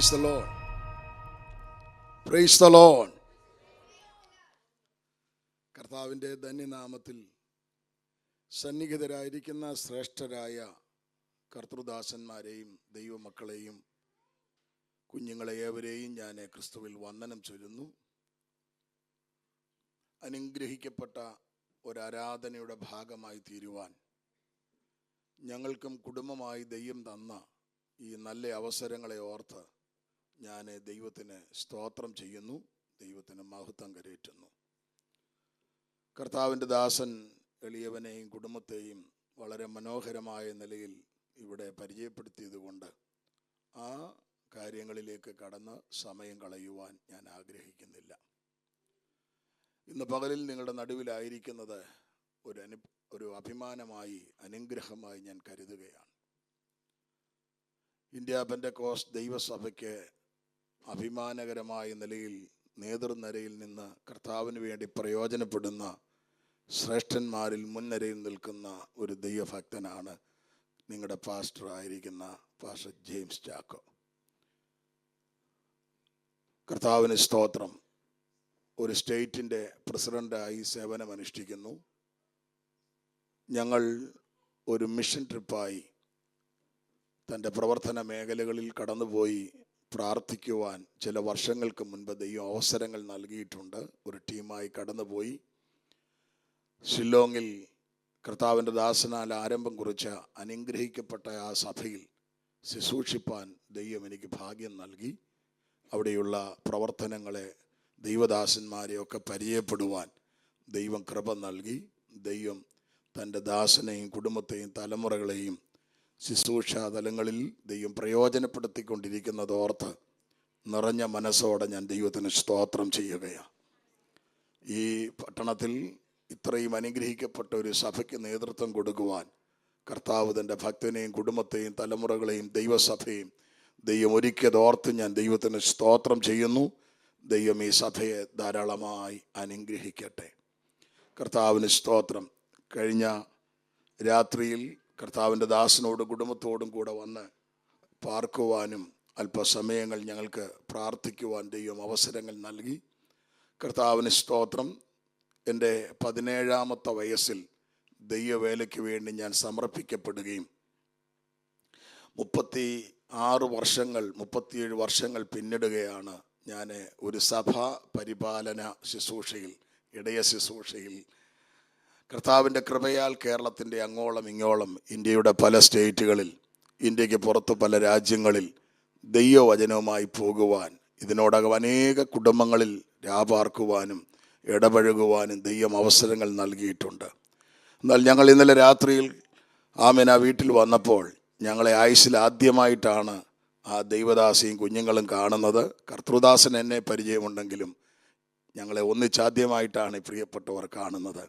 Praise the Lord. Praise the Lord. കർത്താവിൻ്റെ ധന്യനാമത്തിൽ സന്നിഹിതരായിരിക്കുന്ന ശ്രേഷ്ഠരായ കർത്തൃദാസന്മാരെയും ദൈവമക്കളെയും കുഞ്ഞുങ്ങളെ ഏവരെയും ഞാൻ ക്രിസ്തുവിൽ വന്ദനം ചൊല്ലുന്നു. അനുഗ്രഹിക്കപ്പെട്ട ഒരാരാധനയുടെ ഭാഗമായി തീരുവാൻ ഞങ്ങൾക്കും കുടുംബമായി ദൈവം തന്ന ഈ നല്ല അവസരങ്ങളെ ഓർത്ത് ഞാൻ ദൈവത്തിന് സ്തോത്രം ചെയ്യുന്നു, ദൈവത്തിന് മഹത്വം കരേറ്റുന്നു. കർത്താവിൻ്റെ ദാസൻ എളിയവനെയും കുടുംബത്തെയും വളരെ മനോഹരമായ നിലയിൽ ഇവിടെ പരിചയപ്പെടുത്തിയത് കൊണ്ട് ആ കാര്യങ്ങളിലേക്ക് കടന്ന് സമയം കളയുവാൻ ഞാൻ ആഗ്രഹിക്കുന്നില്ല. ഇന്ന് പകലിൽ നിങ്ങളുടെ നടുവിലായിരിക്കുന്നത് ഒരു അഭിമാനമായി, അനുഗ്രഹമായി ഞാൻ കരുതുകയാണ്. ഇന്ത്യ പെന്തക്കോസ്റ്റ് ദൈവസഭയ്ക്ക് അഭിമാനകരമായ നിലയിൽ നേതൃനിരയിൽ നിന്ന് കർത്താവിന് വേണ്ടി പ്രയോജനപ്പെടുന്ന ശ്രേഷ്ഠന്മാരിൽ മുൻനിരയിൽ നിൽക്കുന്ന ഒരു ദൈവഭക്തനാണ് നിങ്ങളുടെ പാസ്റ്ററായിരിക്കുന്ന പാസ്റ്റർ ജെയിംസ് ചാക്കോ. കർത്താവിന് സ്തോത്രം. ഒരു സ്റ്റേറ്റിൻ്റെ പ്രസിഡൻ്റായി സേവനമനുഷ്ഠിക്കുന്നു. ഞങ്ങൾ ഒരു മിഷൻ ട്രിപ്പായി തൻ്റെ പ്രവർത്തന മേഖലകളിൽ കടന്നുപോയി പ്രാർത്ഥിക്കുവാൻ ചില വർഷങ്ങൾക്ക് മുൻപ് ദൈവം അവസരങ്ങൾ നൽകിയിട്ടുണ്ട്. ഒരു ടീമായി കടന്നുപോയി ഷില്ലോങ്ങിൽ കർത്താവിൻ്റെ ദാസനാൽ ആരംഭം കുറിച്ച അനുഗ്രഹിക്കപ്പെട്ട ആ സഭയിൽ ശുശ്രൂഷിപ്പാൻ ദൈവം എനിക്ക് ഭാഗ്യം നൽകി. അവിടെയുള്ള പ്രവർത്തനങ്ങളെ, ദൈവദാസന്മാരെയൊക്കെ പരിചയപ്പെടുവാൻ ദൈവം കൃപ നൽകി. ദൈവം തൻ്റെ ദാസനെയും കുടുംബത്തെയും തലമുറകളെയും ശുശ്രൂഷാ തലങ്ങളിൽ ദൈവം പ്രയോജനപ്പെടുത്തിക്കൊണ്ടിരിക്കുന്നതോർത്ത് നിറഞ്ഞ മനസ്സോടെ ഞാൻ ദൈവത്തിന് സ്തോത്രം ചെയ്യുകയാണ്. ഈ പട്ടണത്തിൽ ഇത്രയും അനുഗ്രഹിക്കപ്പെട്ട ഒരു സഭയ്ക്ക് നേതൃത്വം കൊടുക്കുവാൻ കർത്താവ് തൻ്റെ ഭക്തനെയും കുടുംബത്തെയും തലമുറകളെയും ദൈവസഭയും ദൈവം ഒരുക്കിയതോർത്ത് ഞാൻ ദൈവത്തിന് സ്തോത്രം ചെയ്യുന്നു. ദൈവം ഈ സഭയെ ധാരാളമായി അനുഗ്രഹിക്കട്ടെ. കർത്താവിന് സ്തോത്രം. കഴിഞ്ഞ രാത്രിയിൽ കർത്താവിൻ്റെ ദാസനോടും കുടുംബത്തോടും കൂടെ വന്ന് പാർക്കുവാനും അല്പസമയങ്ങൾ ഞങ്ങൾക്ക് പ്രാർത്ഥിക്കുവാൻ ദൈവം അവസരങ്ങൾ നൽകി. കർത്താവിന് സ്തോത്രം. എൻ്റെ 17-ാമത്തെ വയസ്സിൽ ദൈവവേലയ്ക്ക് വേണ്ടി ഞാൻ സമർപ്പിക്കപ്പെടുകയും 37 വർഷങ്ങൾ പിന്നിടുകയാണ് ഞാൻ ഒരു സഭാ പരിപാലന ശുശ്രൂഷയിൽ, ഇടയ ശുശ്രൂഷയിൽ. കർത്താവിൻ്റെ കൃപയാൽ കേരളത്തിൻ്റെ അങ്ങോളം ഇങ്ങോളം, ഇന്ത്യയുടെ പല സ്റ്റേറ്റുകളിൽ, ഇന്ത്യക്ക് പുറത്ത് പല രാജ്യങ്ങളിൽ ദൈവവചനവുമായി പോകുവാൻ, ഇതിനോടകം അനേക കുടുംബങ്ങളിൽ രാപാർക്കുവാനും ഇടപഴകുവാനും ദൈവം അവസരങ്ങൾ നൽകിയിട്ടുണ്ട്. എന്നാൽ ഞങ്ങൾ ഇന്നലെ രാത്രിയിൽ ആ വീട്ടിൽ വന്നപ്പോൾ ഞങ്ങളെ ആയുസ്സിൽ ആദ്യമായിട്ടാണ് ആ ദൈവദാസിയും കുഞ്ഞുങ്ങളും കാണുന്നത്. കർത്തൃദാസൻ എന്നെ പരിചയമുണ്ടെങ്കിലും ഞങ്ങളെ ഒന്നിച്ചാദ്യമായിട്ടാണ് പ്രിയപ്പെട്ടവർ കാണുന്നത്.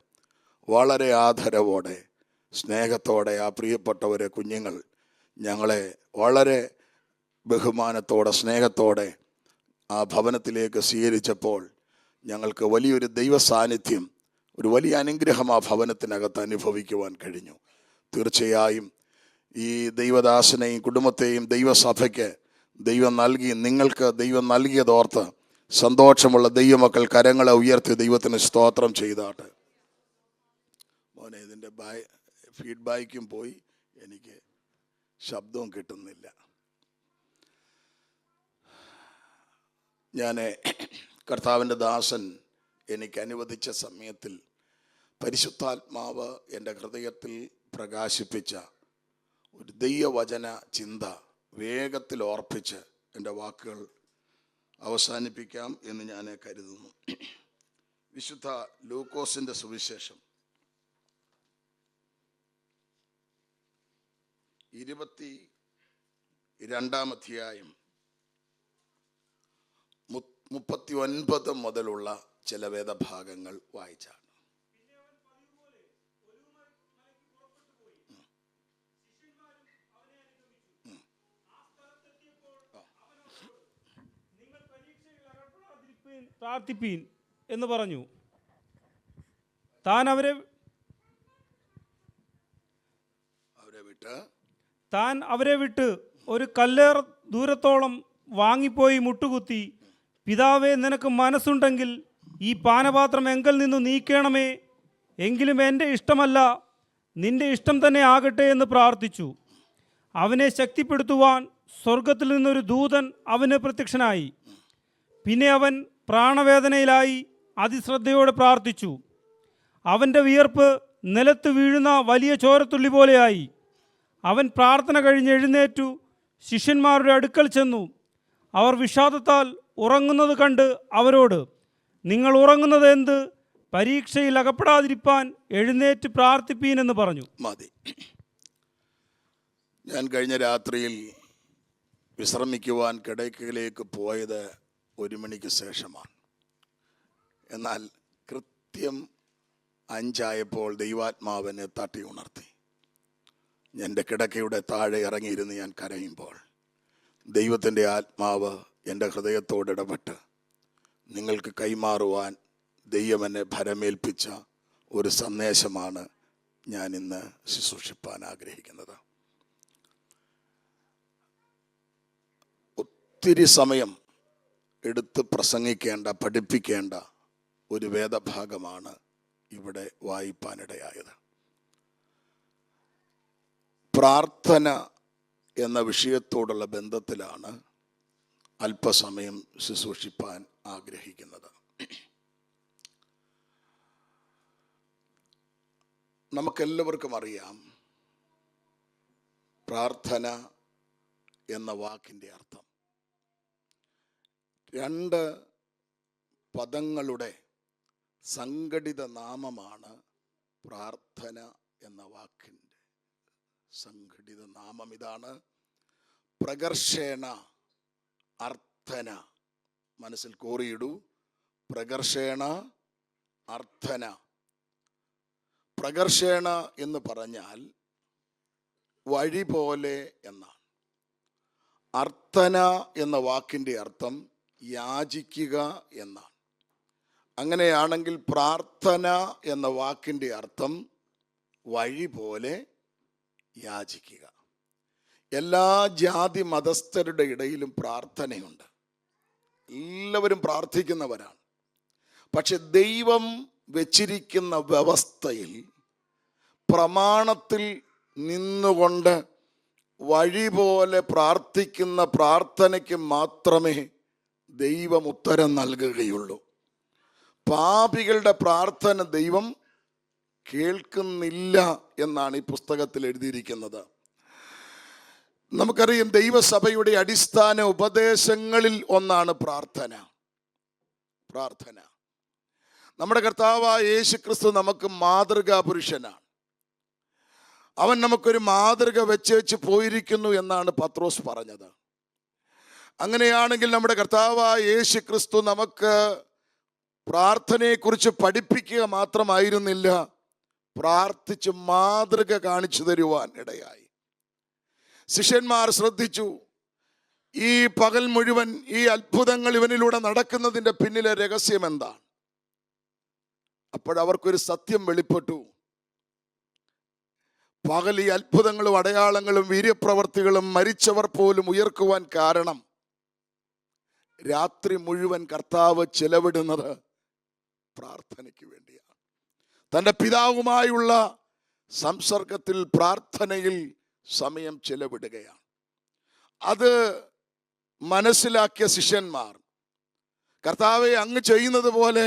വളരെ ആദരവോടെ, സ്നേഹത്തോടെ ആ പ്രിയപ്പെട്ടവരെ കുഞ്ഞുങ്ങൾ ഞങ്ങളെ വളരെ ബഹുമാനത്തോടെ, സ്നേഹത്തോടെ ആ ഭവനത്തിലേക്ക് സ്വീകരിച്ചപ്പോൾ ഞങ്ങൾക്ക് വലിയൊരു ദൈവ സാന്നിധ്യം, ഒരു വലിയ അനുഗ്രഹം ആ ഭവനത്തിനകത്ത് അനുഭവിക്കുവാൻ കഴിഞ്ഞു. തീർച്ചയായും ഈ ദൈവദാസനെയും കുടുംബത്തെയും ദൈവസഭയ്ക്ക് ദൈവം നൽകി, നിങ്ങൾക്ക് ദൈവം നൽകിയതോർത്ത് സന്തോഷമുള്ള ദൈവമക്കൾ കരങ്ങളെ ഉയർത്തി ദൈവത്തിന് സ്തോത്രം ചെയ്താട്ട്. മോനെ, ഇതിൻ്റെ ഫീഡ്ബാക്കും പോയി, എനിക്ക് ശബ്ദവും കിട്ടുന്നില്ല. ഞാൻ കർത്താവിൻ്റെ ദാസൻ എനിക്ക് അനുവദിച്ച സമയത്തിൽ പരിശുദ്ധാത്മാവ് എൻ്റെ ഹൃദയത്തിൽ പ്രകാശിപ്പിച്ച ഒരു ദൈവവചന ചിന്ത വേഗത്തിൽ ഓർപ്പിച്ച് എൻ്റെ വാക്കുകൾ അവസാനിപ്പിക്കാം എന്ന് ഞാൻ കരുതുന്നു. വിശുദ്ധ ലൂക്കോസിൻ്റെ സുവിശേഷം 22-ാം അധ്യായം 39 മുതലുള്ള ചില വേദഭാഗങ്ങൾ വായിച്ചാണ്. പ്രാർത്ഥിപ്പീൻ എന്ന് പറഞ്ഞു. താൻ അവരെ വിട്ട് ഒരു കല്ലേർ ദൂരത്തോളം വാങ്ങിപ്പോയി മുട്ടുകുത്തി, പിതാവേ, നിനക്ക് മനസ്സുണ്ടെങ്കിൽ ഈ പാനപാത്രം എങ്കിൽ നിന്നു നീക്കണമേ, എങ്കിലും എൻ്റെ ഇഷ്ടമല്ല നിന്റെ ഇഷ്ടം തന്നെ ആകട്ടെ എന്ന് പ്രാർത്ഥിച്ചു. അവനെ ശക്തിപ്പെടുത്തുവാൻ സ്വർഗത്തിൽ നിന്നൊരു ദൂതൻ അവന് പ്രത്യക്ഷനായി. പിന്നെ അവൻ പ്രാണവേദനയിലായി അതിശ്രദ്ധയോടെ പ്രാർത്ഥിച്ചു. അവൻ്റെ വിയർപ്പ് നിലത്ത് വീഴുന്ന വലിയ ചോരത്തുള്ളി പോലെയായി. അവൻ പ്രാർത്ഥന കഴിഞ്ഞ് എഴുന്നേറ്റു ശിഷ്യന്മാരുടെ അടുക്കൽ ചെന്നു. അവർ വിഷാദത്താൽ ഉറങ്ങുന്നത് കണ്ട് അവരോട്, നിങ്ങൾ ഉറങ്ങുന്നത് എന്ത്? പരീക്ഷയിൽ അകപ്പെടാതിരിപ്പാൻ എഴുന്നേറ്റ് പ്രാർത്ഥിപ്പീൻ എന്ന് പറഞ്ഞു. മതി. ഞാൻ കഴിഞ്ഞ രാത്രിയിൽ വിശ്രമിക്കുവാൻ കിടക്കയിലേക്ക് പോയത് 1 മണിക്ക് ശേഷമാണ്. എന്നാൽ കൃത്യം 5 ആയപ്പോൾ ദൈവാത്മാവിനെ തട്ടി ഉണർത്തി. എൻ്റെ കിടക്കയുടെ താഴെ ഇറങ്ങിയിരുന്ന് ഞാൻ കരയുമ്പോൾ ദൈവത്തിൻ്റെ ആത്മാവ് എൻ്റെ ഹൃദയത്തോട് ഇടപെട്ട് നിങ്ങൾക്ക് കൈമാറുവാൻ ദൈവം എന്നെ ഭരമേൽപ്പിച്ച ഒരു സന്ദേശമാണ് ഞാൻ ഇന്ന് ശുശ്രൂഷിപ്പാൻ ആഗ്രഹിക്കുന്നത്. ഒത്തിരി സമയം എടുത്ത് പ്രസംഗിക്കേണ്ട, പഠിപ്പിക്കേണ്ട ഒരു വേദഭാഗമാണ് ഇവിടെ വായിപ്പാനിടയായത്. പ്രാർത്ഥന എന്ന വിഷയത്തോടുള്ള ബന്ധത്തിലാണ് അല്പസമയം ശുശ്രൂഷിപ്പാൻ ആഗ്രഹിക്കുന്നത്. നമുക്കെല്ലാവർക്കും അറിയാം പ്രാർത്ഥന എന്ന വാക്കിൻ്റെ അർത്ഥം. 2 പദങ്ങളുടെ സംഘടിത നാമമാണ് പ്രാർത്ഥന എന്ന വാക്കിൻ്റെ സംഘടിത നാമം. ഇതാണ് പ്രകർഷേണ അർത്ഥന. മനസ്സിൽ കോറിയിടൂ. പ്രകർഷേണ അർത്ഥന. പ്രകർഷേണ എന്ന് പറഞ്ഞാൽ വഴി പോലെ എന്നാണ്. അർത്ഥന എന്ന വാക്കിൻ്റെ അർത്ഥം യാചിക്കുക എന്നാണ്. അങ്ങനെയാണെങ്കിൽ പ്രാർത്ഥന എന്ന വാക്കിൻ്റെ അർത്ഥം വഴി പോലെ യാചിക്കുക. എല്ലാ ജാതി മതസ്ഥരുടെ ഇടയിലും പ്രാർത്ഥനയുണ്ട്. എല്ലാവരും പ്രാർത്ഥിക്കുന്നവരാണ്. പക്ഷെ ദൈവം വെച്ചിരിക്കുന്ന വ്യവസ്ഥയിൽ പ്രമാണത്തിൽ നിന്നുകൊണ്ട് വഴി പോലെ പ്രാർത്ഥിക്കുന്ന പ്രാർത്ഥനയ്ക്ക് മാത്രമേ ദൈവം ഉത്തരം നൽകുകയുള്ളൂ. പാപികളുടെ പ്രാർത്ഥന ദൈവം കേൾക്കുന്നില്ല എന്നാണ് ഈ പുസ്തകത്തിൽ എഴുതിയിരിക്കുന്നത്. നമുക്കറിയാം, ദൈവസഭയുടെ അടിസ്ഥാന ഉപദേശങ്ങളിൽ ഒന്നാണ് പ്രാർത്ഥന. പ്രാർത്ഥന. നമ്മുടെ കർത്താവായ യേശുക്രിസ്തു നമുക്ക് മാതൃകാ പുരുഷനാണ്. അവൻ നമുക്കൊരു മാതൃക വെച്ച് പോയിരിക്കുന്നു എന്നാണ് പത്രോസ് പറഞ്ഞത്. അങ്ങനെയാണെങ്കിൽ നമ്മുടെ കർത്താവായ യേശുക്രിസ്തു നമുക്ക് പ്രാർത്ഥനയെക്കുറിച്ച് പഠിപ്പിക്കുക മാത്രമായിരുന്നില്ല, പ്രാർത്ഥിച്ച് മാതൃക കാണിച്ചു തരുവാൻ ഇടയായി. ശിഷ്യന്മാർ ശ്രദ്ധിച്ചു. ഈ പകൽ മുഴുവൻ ഈ അത്ഭുതങ്ങൾ ഇവനിലൂടെ നടക്കുന്നതിൻ്റെ പിന്നിലെ രഹസ്യം എന്താണ്? അപ്പോഴവർക്കൊരു സത്യം വെളിപ്പെട്ടു. പകൽ ഈ അത്ഭുതങ്ങളും അടയാളങ്ങളും വീര്യപ്രവർത്തികളും മരിച്ചവർ പോലും ഉയർക്കുവാൻ കാരണം രാത്രി മുഴുവൻ കർത്താവ് ചെലവിടുന്നത് പ്രാർത്ഥനയ്ക്ക് വേണ്ടിയാണ്. തൻ്റെ പിതാവുമായുള്ള സംസർഗത്തിൽ, പ്രാർത്ഥനയിൽ സമയം ചെലവിടുകയാണ്. അത് മനസ്സിലാക്കിയ ശിഷ്യന്മാർ, കർത്താവെ, അങ്ങ് ചെയ്യുന്നത് പോലെ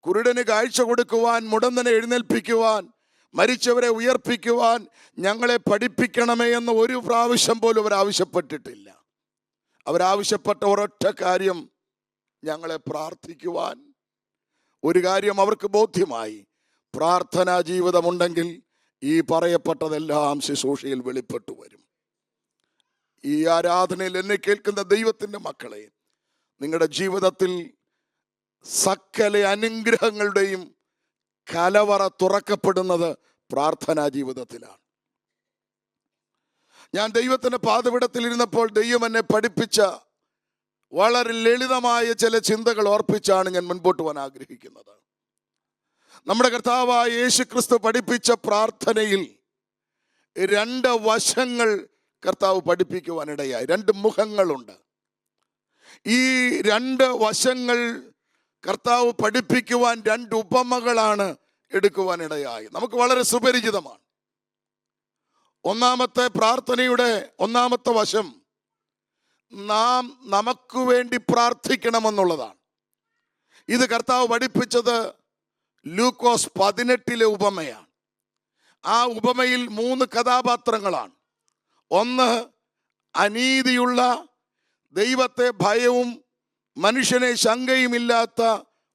കുരുടന് കാഴ്ച കൊടുക്കുവാൻ, മുടന്തനെ എഴുന്നേൽപ്പിക്കുവാൻ, മരിച്ചവരെ ഉയർപ്പിക്കുവാൻ ഞങ്ങളെ പഠിപ്പിക്കണമേ എന്ന് ഒരു പ്രാവശ്യം പോലും അവർ ആവശ്യപ്പെട്ടിട്ടില്ല. അവരാവശ്യപ്പെട്ട ഒരൊറ്റ കാര്യം, ഞങ്ങളെ പ്രാർത്ഥിക്കുവാൻ. ഒരു കാര്യം അവർക്ക് ബോധ്യമായി, പ്രാർത്ഥനാ ജീവിതമുണ്ടെങ്കിൽ ഈ പറയപ്പെട്ടതെല്ലാം ശുശ്രൂഷയിൽ വെളിപ്പെട്ടു വരും. ഈ ആരാധനയിൽ എന്നെ കേൾക്കുന്ന ദൈവത്തിൻ്റെ മക്കളെ, നിങ്ങളുടെ ജീവിതത്തിൽ സകല അനുഗ്രഹങ്ങളുടെയും കലവറ തുറക്കപ്പെടുന്നത് പ്രാർത്ഥനാ ജീവിതത്തിലാണ്. ഞാൻ ദൈവത്തിൻ്റെ പാദപീഠത്തിൽ ഇരുന്നപ്പോൾ ദൈവം എന്നെ പഠിപ്പിച്ച വളരെ ലളിതമായ ചില ചിന്തകൾ ഓർപ്പിച്ചാണ് ഞാൻ മുൻപോട്ട് പോകാൻ ആഗ്രഹിക്കുന്നത്. നമ്മുടെ കർത്താവായ യേശുക്രിസ്തു പഠിപ്പിച്ച പ്രാർത്ഥനയിൽ 2 വശങ്ങൾ കർത്താവ് പഠിപ്പിക്കുവാനിടയായി. 2 മുഖങ്ങളുണ്ട്. ഈ രണ്ട് വശങ്ങൾ കർത്താവ് പഠിപ്പിക്കുവാൻ രണ്ട് ഉപമകളാണ് എടുക്കുവാനിടയായി. നമുക്ക് വളരെ സുപരിചിതമാണ്. ഒന്നാമത്തെ പ്രാർത്ഥനയുടെ ഒന്നാമത്തെ വശം നാം നമുക്ക് വേണ്ടി പ്രാർത്ഥിക്കണമെന്നുള്ളതാണ്. ഇത് കർത്താവ് പഠിപ്പിച്ചത് ലൂക്കോസ് 18 ഉപമയാണ്. ആ ഉപമയിൽ 3 കഥാപാത്രങ്ങളാണ്. ഒന്ന്, അനീതിയുള്ള, ദൈവത്തെ ഭയവും മനുഷ്യനെ ശങ്കയുമില്ലാത്ത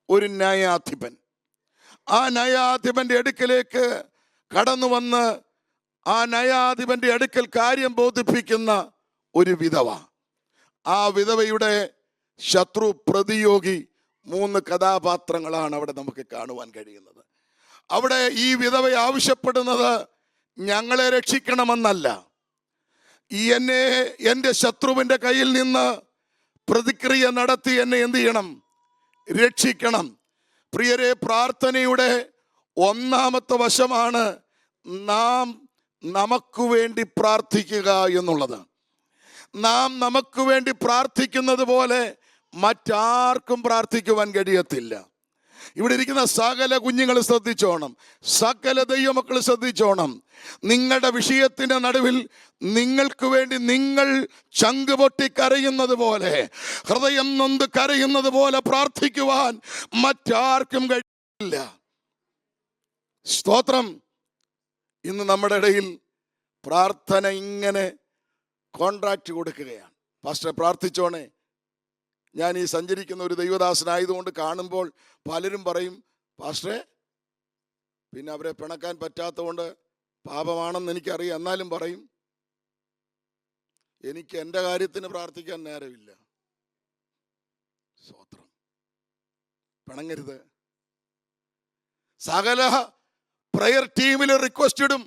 ഒരു ന്യായാധിപൻ. ആ ന്യായാധിപന്റെ അടുക്കലേക്ക് കടന്നു വന്ന് ആ ന്യായാധിപന്റെ അടുക്കൽ കാര്യം ബോധിപ്പിക്കുന്ന ഒരു വിധവ. ആ വിധവയുടെ ശത്രു പ്രതിയോഗി 3 കഥാപാത്രങ്ങളാണ് അവിടെ നമുക്ക് കാണുവാൻ കഴിയുന്നത്. അവിടെ ഈ വിധവ ആവശ്യപ്പെടുന്നത് ഞങ്ങളെ രക്ഷിക്കണമെന്നല്ല, എൻ്റെ ശത്രുവിൻ്റെ കയ്യിൽ നിന്ന് പ്രതിക്രിയ നടത്തി എന്നെ എന്ത് ചെയ്യണം? രക്ഷിക്കണം. പ്രിയരെ, പ്രാർത്ഥനയുടെ ഒന്നാമത്തെ വശമാണ് നാം നമുക്ക് വേണ്ടി പ്രാർത്ഥിക്കുക എന്നുള്ളത്. നാം നമുക്ക് വേണ്ടി പ്രാർത്ഥിക്കുന്നത് പോലെ മറ്റാർക്കും പ്രാർത്ഥിക്കുവാൻ കഴിയത്തില്ല. ഇവിടെ ഇരിക്കുന്ന സകല കുഞ്ഞുങ്ങൾ ശ്രദ്ധിച്ചോണം, സകല ദൈവമക്കൾ ശ്രദ്ധിച്ചോണം. നിങ്ങളുടെ വിഷയത്തിന്റെ നടുവിൽ നിങ്ങൾക്ക് വേണ്ടി നിങ്ങൾ ചങ്ക് പൊട്ടി കരയുന്നത് പോലെ, ഹൃദയം നൊന്ത് കരയുന്നത് പോലെ പ്രാർത്ഥിക്കുവാൻ മറ്റാർക്കും കഴിയില്ല. സ്തോത്രം. ഇന്ന് നമ്മുടെ ഇടയിൽ പ്രാർത്ഥന ഇങ്ങനെ കോൺട്രാക്റ്റ് കൊടുക്കുകയാണ്. പാസ്റ്റർ പ്രാർത്ഥിച്ചോണേ. ഞാൻ ഈ സഞ്ചരിക്കുന്ന ഒരു ദൈവദാസനായതുകൊണ്ട് കാണുമ്പോൾ പലരും പറയും, പാസ്റ്ററെ, പിന്നെ അവരെ പിണക്കാൻ പറ്റാത്തതുകൊണ്ട് പാപമാണെന്ന് എനിക്കറിയാം, എന്നാലും പറയും എനിക്ക് എൻ്റെ കാര്യത്തിന് പ്രാർത്ഥിക്കാൻ നേരമില്ല. സ്തോത്രം. പിണങ്ങരുത്. സകല പ്രയർ ടീമിൽ റിക്വസ്റ്റ് ഇടും,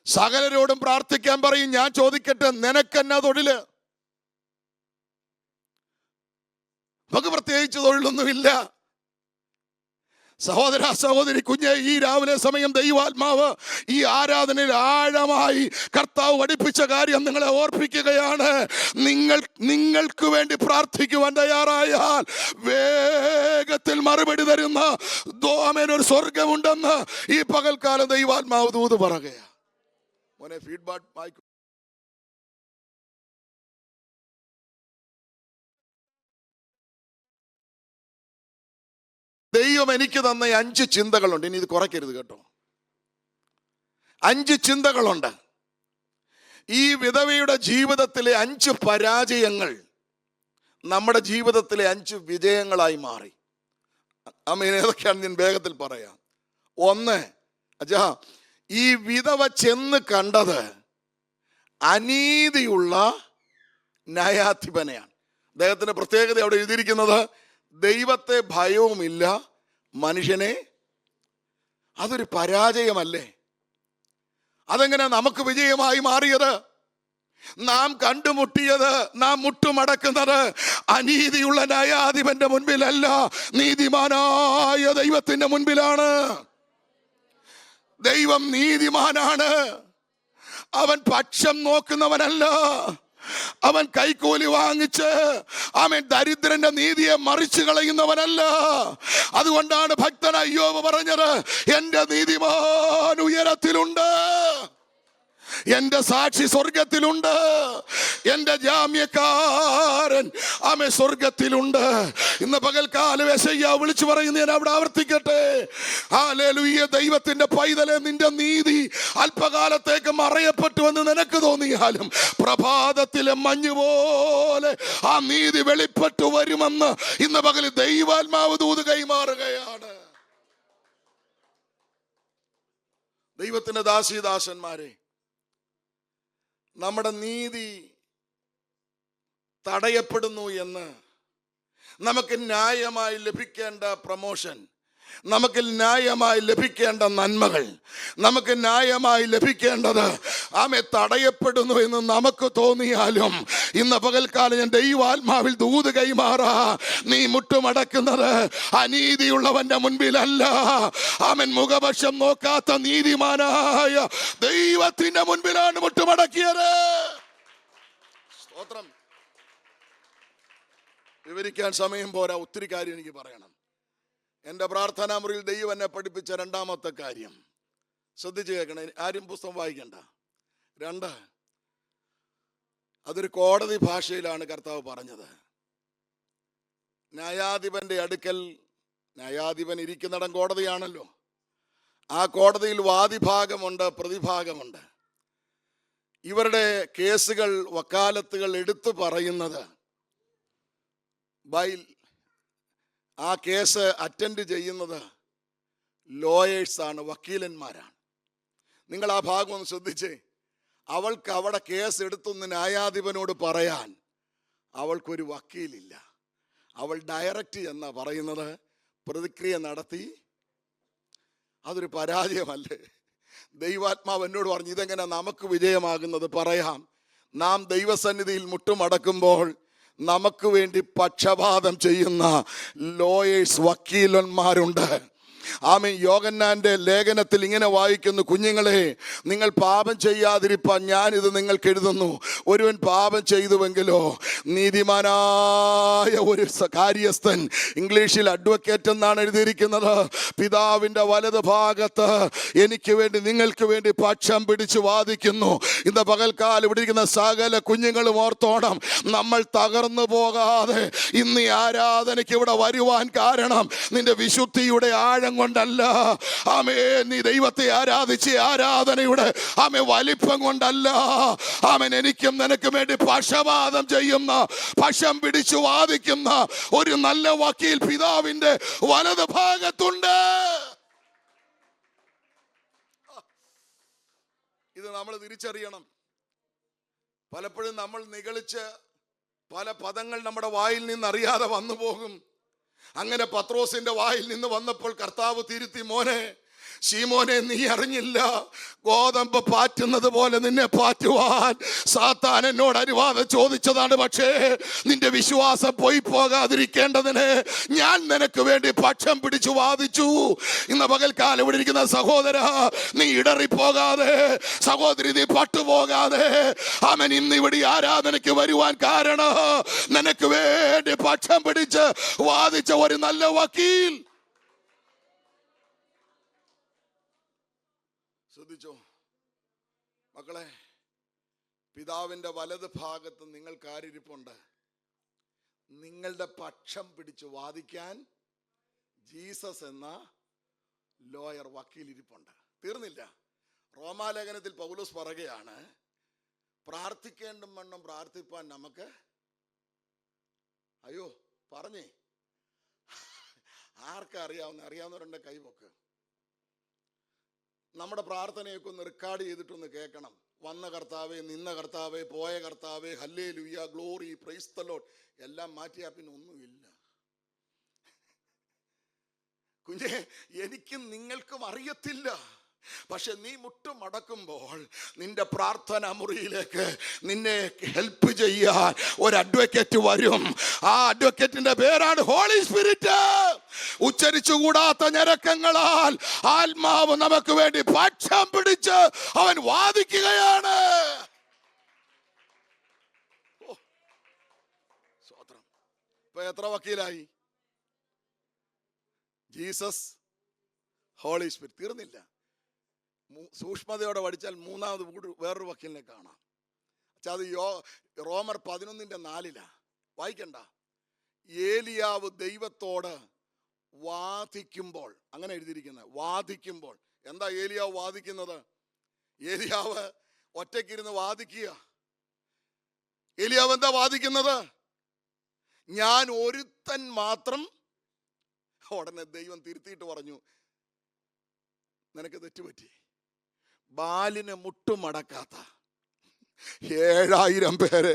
സകലരോടും പ്രാർത്ഥിക്കാൻ പറയും. ഞാൻ ചോദിക്കട്ടെ, നിനക്കെന്നാ തൊഴില്? നമുക്ക് പ്രത്യേകിച്ച് തൊഴിലൊന്നുമില്ല. സഹോദര സഹോദരി കുഞ്ഞെ, ഈ രാവിലെ സമയം ദൈവാത്മാവ് ഈ ആരാധനയിൽ ആഴമായി കർത്താവ് പഠിപ്പിച്ച കാര്യം നിങ്ങളെ ഓർപ്പിക്കുകയാണ്. നിങ്ങൾക്ക് വേണ്ടി പ്രാർത്ഥിക്കുവാൻ തയ്യാറായാൽ വേഗത്തിൽ മറുപടി തരുന്ന ഒരു സ്വർഗമുണ്ടെന്ന് ഈ പകൽക്കാലം ദൈവാത്മാവ് ദൂത് പറയുകയാണ്. മോനെ ഫീഡ്ബാക്ക് ദൈവം എനിക്ക് തന്ന 5 ചിന്തകളുണ്ട്. ഇനി ഇത് കുറയ്ക്കരുത് കേട്ടോ. 5 ചിന്തകളുണ്ട്. ഈ വിധവയുടെ ജീവിതത്തിലെ 5 പരാജയങ്ങൾ നമ്മുടെ ജീവിതത്തിലെ 5 വിജയങ്ങളായി മാറി. ആമേൻ. ഏതൊക്കെയാണ് ഞാൻ വേഗത്തിൽ പറയാം. 1, ഈ വിധവ ചെന്ന് കണ്ടത് അനീതിയുള്ള ന്യായാധിപനെയാണ്. അദ്ദേഹത്തിന്റെ പ്രത്യേകത അവിടെ എഴുതിയിരിക്കുന്നത് ദൈവത്തെ ഭയവുമില്ല, മനുഷ്യനെ. അതൊരു പരാജയമല്ലേ? അതെങ്ങനെ നമുക്ക് വിജയമായി മാറിയത്? നാം കണ്ടുമുട്ടിയത്, നാം മുട്ടുമടക്കുന്നത് അനീതിയുള്ള ന്യായാധിപന്റെ മുൻപിലല്ല, നീതിമാനായ ദൈവത്തിന്റെ മുൻപിലാണ്. ദൈവം നീതിമാനാണ്. അവൻ പക്ഷം നോക്കുന്നവനല്ല. അവൻ കൈക്കൂലി വാങ്ങിച്ച് അവൻ ദരിദ്രന്റെ നീതിയെ മറിച്ചു കളയുന്നവനല്ല. അതുകൊണ്ടാണ് ഭക്തൻ അയ്യോബ് പറഞ്ഞത്, എന്റെ നീതിമാൻ ഉയരത്തിലുണ്ട്, എന്റെ സാക്ഷി സ്വർഗത്തിലുണ്ട്, എന്റെ ജാമ്യക്കാരൻ ആമേ സ്വർഗത്തിലുണ്ട്. ഇന്ന് പകൽക്കാലം യെശയ്യാവ് വിളിച്ചു പറയുന്നത് ഞാൻ അവിടെ ആവർത്തിക്കട്ടെ. ഹല്ലേലൂയ. ദൈവത്തിന്റെ പൈതലെ, നിന്റെ നീതി അല്പകാലത്തേക്ക് മറയപ്പെട്ടുവെന്ന് നിനക്ക് തോന്നിയാലും പ്രഭാതത്തിലെ മഞ്ഞ് പോലെ ആ നീതി വെളിപ്പെട്ടു വരുമെന്ന് ഇന്ന് പകൽ ദൈവാത്മാവ് ദൂത് കൈമാറുകയാണ്. ദൈവത്തിന്റെ ദാസീദാസന്മാരെ, നമ്മുടെ നീതി തടയപ്പെടുന്നു എന്ന്, നമുക്ക് ന്യായമായി ലഭിക്കേണ്ട പ്രമോഷൻ, നമുക്ക് ന്യായമായി ലഭിക്കേണ്ട നന്മകൾ, നമുക്ക് ന്യായമായി ലഭിക്കേണ്ടത് ആമേ തടയപ്പെടുന്നു എന്ന് നമുക്ക് തോന്നിയാലും ഇന്ന് പകൽക്കാലം ഞാൻ ദൈവാത്മാവിൽ ദൂത് കൈമാറാ. നീ മുട്ടുമടക്കുന്നത് അനീതിയുള്ളവന്റെ മുൻപിലല്ല, അവൻ മുഖപക്ഷം നോക്കാത്ത നീതിമാനായ ദൈവത്തിന്റെ മുൻപിലാണ് മുട്ടുമടക്കിയത്. സ്തോത്രം. വിവരിക്കാൻ സമയം പോരാ, ഒത്തിരി കാര്യം എനിക്ക് പറയണം. എൻ്റെ പ്രാർത്ഥനാ മുറിയിൽ ദൈവം എന്നെ പഠിപ്പിച്ച രണ്ടാമത്തെ കാര്യം ശ്രദ്ധിച്ച് കേൾക്കണേ. ആരും പുസ്തകം വായിക്കണ്ട. 2, അതൊരു കോടതി ഭാഷയിലാണ് കർത്താവ് പറഞ്ഞത്. ന്യായാധിപന്റെ അടുക്കൽ, ന്യായാധിപൻ ഇരിക്കുന്നിടം കോടതിയാണല്ലോ, ആ കോടതിയിൽ വാദിഭാഗമുണ്ട്, പ്രതിഭാഗമുണ്ട്. ഇവരുടെ കേസുകൾ, വക്കാലത്തുകൾ എടുത്തു പറയുന്നത് ആ കേസ് അറ്റൻഡ് ചെയ്യുന്നത് ലോയേഴ്സാണ്, വക്കീലന്മാരാണ്. നിങ്ങൾ ആ ഭാഗം ഒന്ന് ശ്രദ്ധിച്ചേ. അവൾക്ക് അവിടെ കേസ് എടുത്തൊന്ന് ന്യായാധിപനോട് പറയാൻ അവൾക്കൊരു വക്കീലില്ല. അവൾ ഡയറക്റ്റ് എന്നാ പറയുന്നത്, പ്രതിക്രിയ നടത്തി. അതൊരു പരാജയമല്ലേ? ദൈവാത്മാവ് എന്നോട് പറഞ്ഞു, ഇതെങ്ങനെ നമുക്ക് വിജയമാകുന്നത് പറയാം. നാം ദൈവസന്നിധിയിൽ മുട്ടുമടക്കുമ്പോൾ നമുക്ക് വേണ്ടി പക്ഷപാതം ചെയ്യുന്ന ലോയേഴ്സ്, വക്കീലന്മാരുണ്ട്. ആമേൻ. യോഹന്നാന്റെ ലേഖനത്തിൽ ഇങ്ങനെ വായിക്കുന്നു, കുഞ്ഞുങ്ങളെ, നിങ്ങൾ പാപം ചെയ്യാതിരിപ്പാൻ ഞാനിത് നിങ്ങൾക്ക് എഴുതുന്നു. ഒരുവൻ പാപം ചെയ്തുവെങ്കിലോ നീതിമാനായ ഒരു കാര്യസ്ഥൻ, ഇംഗ്ലീഷിൽ അഡ്വക്കേറ്റ് എന്നാണ് എഴുതിയിരിക്കുന്നത്, പിതാവിൻ്റെ വലത് ഭാഗത്ത് എനിക്ക് വേണ്ടി, നിങ്ങൾക്ക് വേണ്ടി പക്ഷം പിടിച്ചു വാദിക്കുന്നു. ഇന്ന് പകൽക്കാലം ഇവിടെ ഇരിക്കുന്ന സകല കുഞ്ഞുങ്ങളും ഓർത്തോണം, നമ്മൾ തകർന്നു പോകാതെ ഇന്ന് ഈ ആരാധനയ്ക്ക് ഇവിടെ വരുവാൻ കാരണം നിന്റെ വിശുദ്ധിയുടെ ആഴം കൊണ്ടല്ല. ആമേ, നീ ദൈവത്തെ ആരാധിച്ച് ആരാധനയുടെ ആമേ വലിപ്പം കൊണ്ടല്ല. ആമേൻ. എനിക്കും നിനക്കും വേണ്ടി പക്ഷപാതം ചെയ്യുന്ന, പക്ഷം പിടിച്ചു വാദിക്കുന്ന ഒരു നല്ല വക്കീൽ പിതാവിന്റെ വലത് ഭാഗത്തുണ്ട്. ഇത് നമ്മൾ തിരിച്ചറിയണം. പലപ്പോഴും നമ്മൾ നിഗളിച്ച് പല പദങ്ങൾ നമ്മുടെ വായിൽ നിന്ന് അറിയാതെ വന്നു പോകും. അങ്ങനെ പത്രോസിന്റെ വായിൽ നിന്ന് വന്നപ്പോൾ കർത്താവ് തിരുത്തി, മോനെ ശീമോനെ, നീ അറിഞ്ഞില്ല, ഗോതമ്പ് പാറ്റുന്നത് പോലെ നിന്നെ പാറ്റുവാൻ സാത്താൻ എന്നോട് അനുവാദം ചോദിച്ചതാണ്. പക്ഷേ നിന്റെ വിശ്വാസം പോയി പോകാതിരിക്കേണ്ടതിന് ഞാൻ നിനക്ക് വേണ്ടി പക്ഷം പിടിച്ചു വാദിച്ചു. ഇന്ന് പകൽക്കാലം ഇവിടെ ഇരിക്കുന്ന സഹോദര, നീ ഇടറിപ്പോകാതെ, സഹോദരി നീ പട്ടുപോകാതെ, അവൻ ഇന്ന് ഇവിടെ ആരാധനയ്ക്ക് വരുവാൻ കാരണം നിനക്ക് വേണ്ടി പക്ഷം പിടിച്ച് വാദിച്ച ഒരു നല്ല വക്കീൽ. ശ്രദ്ധിച്ചോ മക്കളെ, പിതാവിന്റെ വലത് ഭാഗത്ത് നിങ്ങൾക്ക് ആരിരിപ്പുണ്ട്? നിങ്ങളുടെ പക്ഷം പിടിച്ച് വാദിക്കാൻ ജീസസ് എന്ന ലോയർ, വക്കീൽ ഇരിപ്പുണ്ട്. തീർന്നില്ല. റോമാലേഖനത്തിൽ പൗലോസ് പറയുകയാണ്, പ്രാർത്ഥിക്കേണ്ടും വണ്ണം പ്രാർത്ഥിപ്പാൻ നമുക്ക്, അയ്യോ പറഞ്ഞേ, ആർക്കാ അറിയാവുന്നവരുടെ കൈപൊക്ക്. നമ്മുടെ പ്രാർത്ഥനയൊക്കെ ഒന്ന് റെക്കോർഡ് ചെയ്തിട്ടൊന്ന് കേൾക്കണം. വന്ന കർത്താവേ, നിന്ന കർത്താവേ, പോയ കർത്താവേ, hallelujah, glory, praise the Lord എല്ലാം മാറ്റിയാ പിന്നെ ഒന്നുമില്ല. കുഞ്ഞെ, എനിക്കും നിങ്ങൾക്കും അറിയത്തില്ല. പക്ഷെ നീ മുട്ടുമടക്കുമ്പോൾ നിന്റെ പ്രാർത്ഥന മുറിയിലേക്ക് നിന്നെ ഹെൽപ്പ് ചെയ്യാൻ ഒരു അഡ്വക്കേറ്റ് വരും. ആ അഡ്വക്കേറ്റിന്റെ പേരാണ് ഹോളി സ്പിരിറ്റ്. ഉച്ചരിച്ചുകൂടാത്ത ഞരക്കങ്ങളാൽ ആത്മാവ് നമുക്ക് വേണ്ടി പക്ഷം പിടിച്ച് അവൻ വാദിക്കുകയാണ്. സ്തോത്രം. ഇപ്പൊ എത്ര വക്കീലായി? Jesus, holy spirit. തീർന്നില്ല. സൂക്ഷ്മതയോടെ പഠിച്ചാൽ മൂന്നാമത് വേറൊരു വക്കീലിനെ കാണാം. അത് റോമർ 11:4 വായിക്കണ്ട. ഏലിയാവ് ദൈവത്തോട് വാദിക്കുമ്പോൾ, അങ്ങനെ എഴുതിയിരിക്കുന്നത്, വാദിക്കുമ്പോൾ. എന്താ ഏലിയാവ് വാദിക്കുന്നത്? ഏലിയാവ് ഒറ്റയ്ക്കിരുന്ന് വാദിക്കുക. ഏലിയാവ് എന്താ വാദിക്കുന്നത്? ഞാൻ ഒരുത്തൻ മാത്രം. ഉടനെ ദൈവം തിരുത്തിയിട്ട് പറഞ്ഞു, നിനക്ക് തെറ്റുപറ്റി. ബാലിന് മുട്ടുമടക്കാത്ത 7000 പേരെ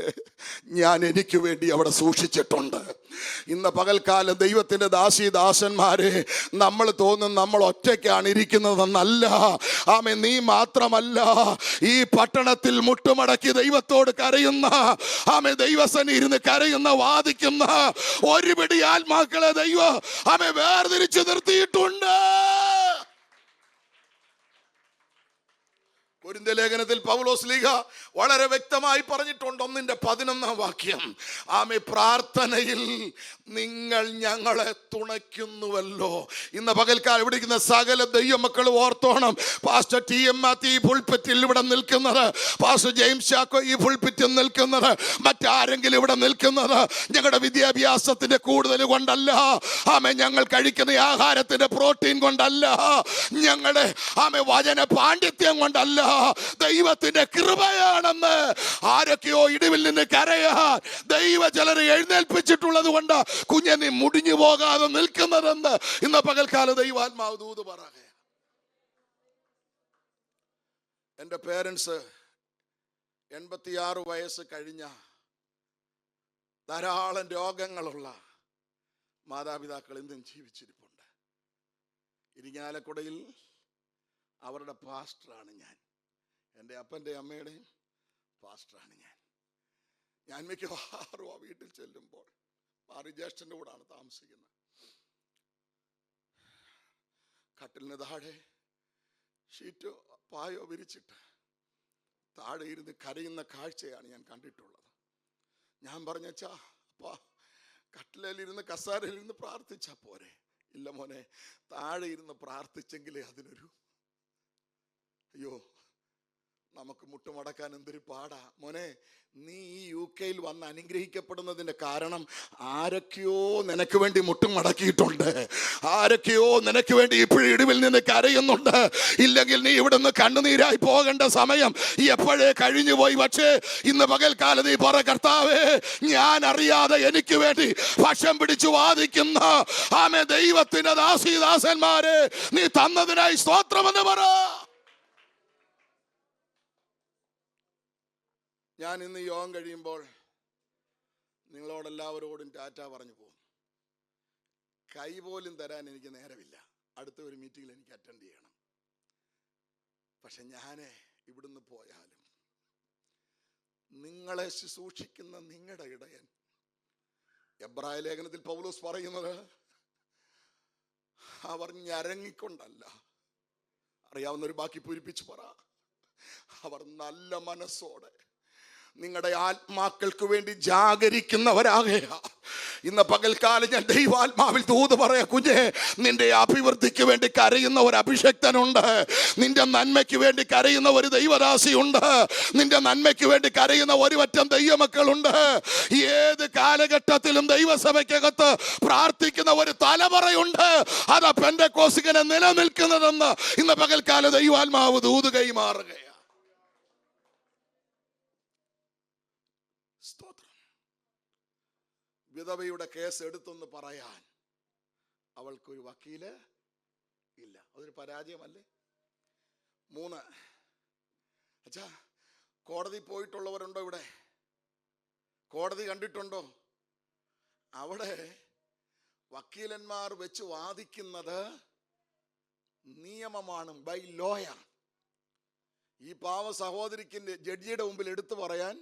ഞാൻ എനിക്ക് വേണ്ടി അവിടെ സൂക്ഷിച്ചിട്ടുണ്ട്. ഇന്ന് പകൽക്കാലം ദൈവത്തിന്റെ ദാസന്മാരെ, നമ്മൾ തോന്നും നമ്മൾ ഒറ്റയ്ക്കാണ് ഇരിക്കുന്നതെന്നല്ല. ആമേ, നീ മാത്രമല്ല, ഈ പട്ടണത്തിൽ മുട്ടുമടക്കി ദൈവത്തോട് കരയുന്ന, ആമേ, ദൈവസന്നിധിയിൽ ഇരുന്ന് കരയുന്ന, വാദിക്കുന്ന ഒരുപിടി ആത്മാക്കളെ ദൈവം ആമേ വേർതിരിച്ച് നിർത്തിയിട്ടുണ്ട്. കൊരിന്ത്യർ ലേഖനത്തിൽ പൗലോസ് ലീഗ വളരെ വ്യക്തമായി പറഞ്ഞിട്ടുണ്ട്. 1:11 ആമേ, പ്രാർത്ഥനയിൽ നിങ്ങൾ ഞങ്ങളെ തുണയ്ക്കുന്നുവല്ലോ. ഇന്ന് പകൽക്കാലം ഇവിടെ ഇരിക്കുന്ന സകല ദൈവമക്കൾ ഓർത്തോണം. പാസ്റ്റർ TM മാത്യു ഈ പുൾപിറ്റിൽ ഇവിടെ നിൽക്കുന്നത്, പാസ്റ്റർ ജെയിംസ് ചാക്കോ ഈ പുൾപിറ്റിൽ നിൽക്കുന്നത്, മറ്റാരെങ്കിലും ഇവിടെ നിൽക്കുന്നത് ഞങ്ങളുടെ വിദ്യാഭ്യാസത്തിന്റെ കൂടുതൽ കൊണ്ടല്ല, ആമേ, ഞങ്ങൾ കഴിക്കുന്ന ആഹാരത്തിന്റെ പ്രോട്ടീൻ കൊണ്ടല്ല, ഞങ്ങളുടെ ആമേ വചന പാണ്ഡിത്യം കൊണ്ടല്ല, ദൈവത്തിന്റെ കൃപയാണെന്ന് ആരൊക്കെയോ ഇടിവിൽ നിന്ന് കരയാൻ ദൈവ ചിലരെ എഴുന്നേൽപ്പിച്ചിട്ടുള്ളത് കൊണ്ട് കുഞ്ഞെ നീ മുടിഞ്ഞു പോകാതെ നിൽക്കുന്നതെന്ന് ഇന്ന് പകൽക്കാലം ദൈവാത്മാവ് ദൂത് പറയുക. എൻ്റെ പേരൻസ് 86 വയസ്സ് കഴിഞ്ഞ ധാരാളം രോഗങ്ങളുള്ള മാതാപിതാക്കൾ ഇന്നും ജീവിച്ചിരിപ്പുണ്ട്. ഇരിങ്ങാലക്കുടയിൽ അവരുടെ പാസ്റ്ററാണ് ഞാൻ. എൻ്റെ അപ്പൻ്റെ അമ്മയുടെയും പാസ്റ്ററാണ് ഞാൻ മിക്കവാറും ആ വീട്ടിൽ ചെല്ലുമ്പോൾ ജ്യേഷ്ഠൻ്റെ കൂടാണ് താമസിക്കുന്നത്. കട്ടിലിന് താഴെ ഷീറ്റോ പായോ വിരിച്ചിട്ട് താഴെ ഇരുന്ന് കരയുന്ന കാഴ്ചയാണ് ഞാൻ കണ്ടിട്ടുള്ളത്. ഞാൻ പറഞ്ഞാ അപ്പാ, കട്ടിലിരുന്ന് കസാരയിലിരുന്ന് പ്രാർത്ഥിച്ചാ പോരെ? ഇല്ല മോനെ, താഴെ ഇരുന്ന് പ്രാർത്ഥിച്ചെങ്കിലേ അതിനൊരു, അയ്യോ നമുക്ക് മുട്ടുമടക്കാൻ എന്തൊരു പാടാ മോനെ. നീ ഈ UK വന്ന് അനുഗ്രഹിക്കപ്പെടുന്നതിന്റെ കാരണം ആരൊക്കെയോ നിനക്ക് വേണ്ടി മുട്ടുമടക്കിയിട്ടുണ്ട്, ആരൊക്കെയോ നിനക്ക് വേണ്ടി ഇപ്പോഴും ഇടിവിൽ നിന്ന് കരയുന്നുണ്ട്. ഇല്ലെങ്കിൽ നീ ഇവിടെ നിന്ന് കണ്ണുനീരായി പോകേണ്ട സമയം എപ്പോഴേ കഴിഞ്ഞു പോയി. പക്ഷേ ഇന്ന് പകൽക്കാലം നീ പറ, കർത്താവേ, ഞാൻ അറിയാതെ എനിക്ക് വേണ്ടി പക്ഷം പിടിച്ചു വാദിക്കുന്ന ആമേ ദൈവത്തിന്റെ ദാസീദാസന്മാരെ നീ തന്നതിനായി സ്തോത്രമെന്ന് പറ. ഞാൻ ഇന്ന് യോഗം കഴിയുമ്പോൾ നിങ്ങളോടെല്ലാവരോടും ടാറ്റ പറഞ്ഞു പോകും. കൈ പോലും തരാൻ എനിക്ക് നേരമില്ല. അടുത്ത ഒരു മീറ്റിങ്ങിൽ എനിക്ക് അറ്റൻഡ് ചെയ്യണം. പക്ഷെ ഞാൻ ഇവിടുന്ന് പോയാലും നിങ്ങളെ ശുശ്രൂഷിക്കുന്ന നിങ്ങളുടെ ഇടയൻ, എബ്രായ ലേഖനത്തിൽ പൗലോസ് പറയുന്നത്, അവർ ഞരങ്ങിക്കൊണ്ടല്ല, അറിയാവുന്നൊരു ബാക്കി പൂരിപ്പിച്ച് പറ, അവർ നല്ല മനസ്സോടെ നിങ്ങളുടെ ആത്മാക്കൾക്ക് വേണ്ടി ജാഗരിക്കുന്നവരാകയാ. ഇന്ന് പകൽക്കാലം ഞാൻ ദൈവാത്മാവിൽ ദൂത് പറയാ, കുഞ്ഞെ, നിന്റെ അഭിവൃദ്ധിക്ക് വേണ്ടി കരയുന്ന ഒരു അഭിഷക്തനുണ്ട്, നിന്റെ നന്മയ്ക്ക് വേണ്ടി കരയുന്ന ഒരു ദൈവദാസിയുണ്ട്, നിന്റെ നന്മയ്ക്ക് വേണ്ടി കരയുന്ന ഒരു പറ്റം ദൈവമക്കളുണ്ട്. ഏത് കാലഘട്ടത്തിലും ദൈവസഭയ്ക്കകത്ത് പ്രാർത്ഥിക്കുന്ന ഒരു തലമുറയുണ്ട്. അത് പെന്തക്കോസ്തിനെ നിലനിൽക്കുന്നതെന്ന് ഇന്ന് പകൽക്കാലം ദൈവാത്മാവ് ദൂത് കൈമാറുകയാണ്. വിധവയുടെ കേസ് എടുത്തൊന്ന് പറയാൻ അവൾക്കൊരു വക്കീല് ഇല്ല. അതൊരു പരാജയമല്ലേ? 3, അച്ഛാ, കോടതി പോയിട്ടുള്ളവരുണ്ടോ ഇവിടെ? കോടതി കണ്ടിട്ടുണ്ടോ? അവിടെ വക്കീലന്മാർ വെച്ച് വാദിക്കുന്നത് നിയമമാണ്, ബൈ ലോയാ. ഈ പാവ സഹോദരിക്ക് ജഡ്ജിയുടെ മുമ്പിൽ എടുത്തു പറയാൻ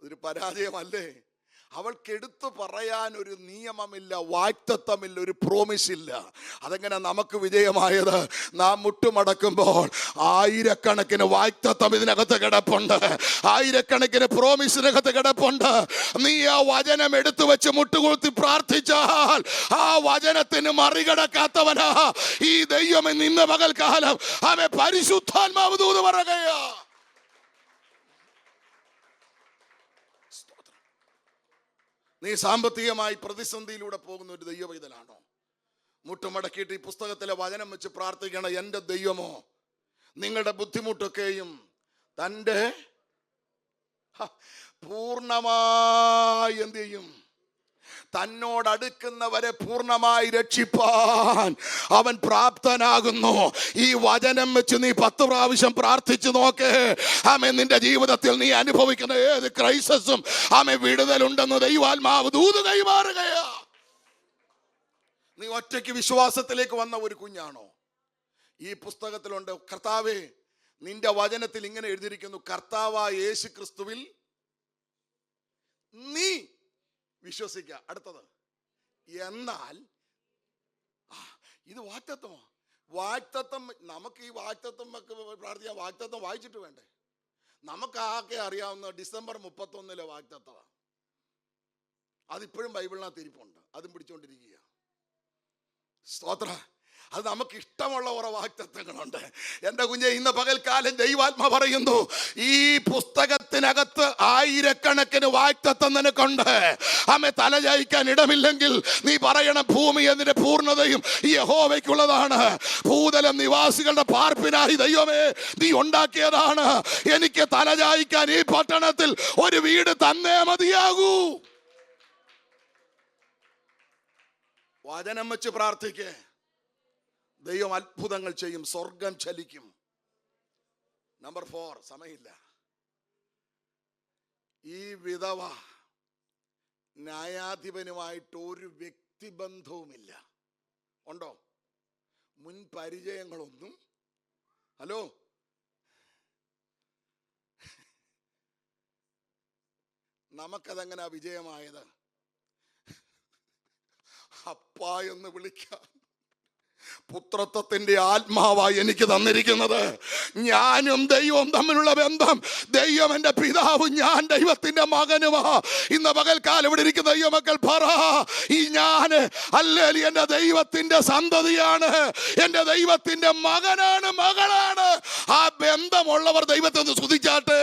ഒരു പരാജയമല്ലേ? അവൾക്ക് എടുത്തു പറയാൻ ഒരു നിയമമില്ല, വാക്തത്വമില്ല, ഒരു പ്രോമിസ് ഇല്ല. അതെങ്ങനെ നമുക്ക് വിജയമായത്? നാം മുട്ടുമടക്കുമ്പോൾ ആയിരക്കണക്കിന് വാക്തത്വം ഇതിനകത്ത് കിടപ്പുണ്ട്, ആയിരക്കണക്കിന് പ്രോമിസിനകത്ത് കിടപ്പുണ്ട്. നീ ആ വചനം എടുത്തു വെച്ച് മുട്ടുകുത്തി പ്രാർത്ഥിച്ചാൽ ആ വചനത്തിന് മറികടക്കാത്തവനാ ഈ ദൈവം. ഇന്ന് പകൽക്കാലം അവൻ പരിശുദ്ധാത്മാവ് ദൂത് പറയുകയാ. നീ സാമ്പത്തികമായി പ്രതിസന്ധിയിലൂടെ പോകുന്ന ഒരു ദൈവവൈതലാണോ? മുട്ടുമടക്കിയിട്ട് ഈ പുസ്തകത്തിലെ വചനം വെച്ച് പ്രാർത്ഥിക്കണം, എൻ്റെ ദൈവമോ നിങ്ങളുടെ ബുദ്ധിമുട്ടൊക്കെയും തൻ്റെ പൂർണ്ണമായി എന്ത് ചെയ്യും? തന്നോടടുക്കുന്നവരെ പൂർണ്ണമായി രക്ഷിപ്പാൻ അവൻ പ്രാപ്തനാകുന്നു. ഈ വചനം വെച്ച് നീ 10 പ്രാവശ്യം പ്രാർത്ഥിച്ചു നോക്ക്. ആമേ, നിന്റെ ജീവിതത്തിൽ നീ അനുഭവിക്കുന്ന ഏത് ക്രൈസിസും ആമേ വിടുതലുണ്ടെന്ന് ദൈവാത്മാവ് ദൂത് കൈമാറുകയാ. നീ ഒറ്റയ്ക്ക് വിശ്വാസത്തിലേക്ക് വന്ന ഒരു കുഞ്ഞാണോ? ഈ പുസ്തകത്തിലുണ്ട്, കർത്താവേ, നിന്റെ വചനത്തിൽ ഇങ്ങനെ എഴുതിയിരിക്കുന്നു, കർത്താവായ യേശു ക്രിസ്തുവിൽ നീ വിശ്വസിക്കുക. അടുത്തത്, എന്നാൽ ഇത് വാഗ്ദത്തമോ? വാഗ്ദത്തം, നമുക്ക് ഈ വാഗ്ദത്തം ഒക്കെ പ്രാർത്ഥിക്കാൻ വാഗ്ദത്തം വായിച്ചിട്ട് വേണ്ടേ? നമുക്ക് ആകെ അറിയാവുന്ന ഡിസംബർ 31 വാഗ്ദത്തമാണ്. അതിപ്പോഴും ബൈബിളിനകത്ത് ഇരിപ്പുണ്ട്, അതും പിടിച്ചോണ്ടിരിക്കുക. സ്തോത്ര. അത് നമുക്ക് ഇഷ്ടമുള്ള കുറെ വാഗ്ദത്തങ്ങളുണ്ട്. എൻ്റെ കുഞ്ഞെ, ഇന്ന് പകൽക്കാലം ദൈവാത്മ പറയുന്നു, ഈ പുസ്തകത്തിനകത്ത് ആയിരക്കണക്കിന് വാഗ്ദത്തം നിനക്കുണ്ട്. ആമേ, തലചായ്ക്കാൻ ഇടമില്ലെങ്കിൽ നീ പറയണം, ഭൂമി അതിന്റെ പൂർണ്ണതയും ഈ യഹോവയ്ക്കുള്ളതാണ്. ഭൂതലം നിവാസികളുടെ പാർപ്പിനായി ദൈവമേ നീ ഉണ്ടാക്കിയതാണ്. എനിക്ക് തലചായ്ക്കാൻ ഈ പട്ടണത്തിൽ ഒരു വീട് തന്നേ മതിയാകൂ. വചനം വെച്ച് പ്രാർത്ഥിക്കേ, ദൈവം അത്ഭുതങ്ങൾ ചെയ്യും, സ്വർഗം ചലിക്കും. നമ്പർ 4, സമയമില്ല. ഈ വിധവ ന്യായാധിപനുമായിട്ട് ഒരു വ്യക്തിബന്ധവുമില്ല. ഉണ്ടോ? മുൻ പരിചയങ്ങളൊന്നും. ഹലോ, നമുക്കതെങ്ങനാ വിജയമായത്? അപ്പ എന്ന് വിളിക്കാൻ പുത്രത്വത്തിന്റെ ആത്മാവായി എനിക്ക് തന്നിരിക്കുന്നത്. ഞാനും ദൈവവും തമ്മിലുള്ള ബന്ധം, ദൈവം എൻ്റെ പിതാവും ഞാൻ ദൈവത്തിന്റെ മകനുമാ. ഇന്ന് പകൽക്കാലം ഇവിടെ ഇരിക്കുന്ന ദൈവമക്കൾ പറ, ഈ ഞാൻ അല്ലേലി എൻ്റെ ദൈവത്തിന്റെ സന്തതിയാണ്, എൻ്റെ ദൈവത്തിന്റെ മകനാണ്, മകളാണ്. ആ ബന്ധമുള്ളവർ ദൈവത്തെ ഒന്ന് സ്തുതിച്ചാട്ടെ.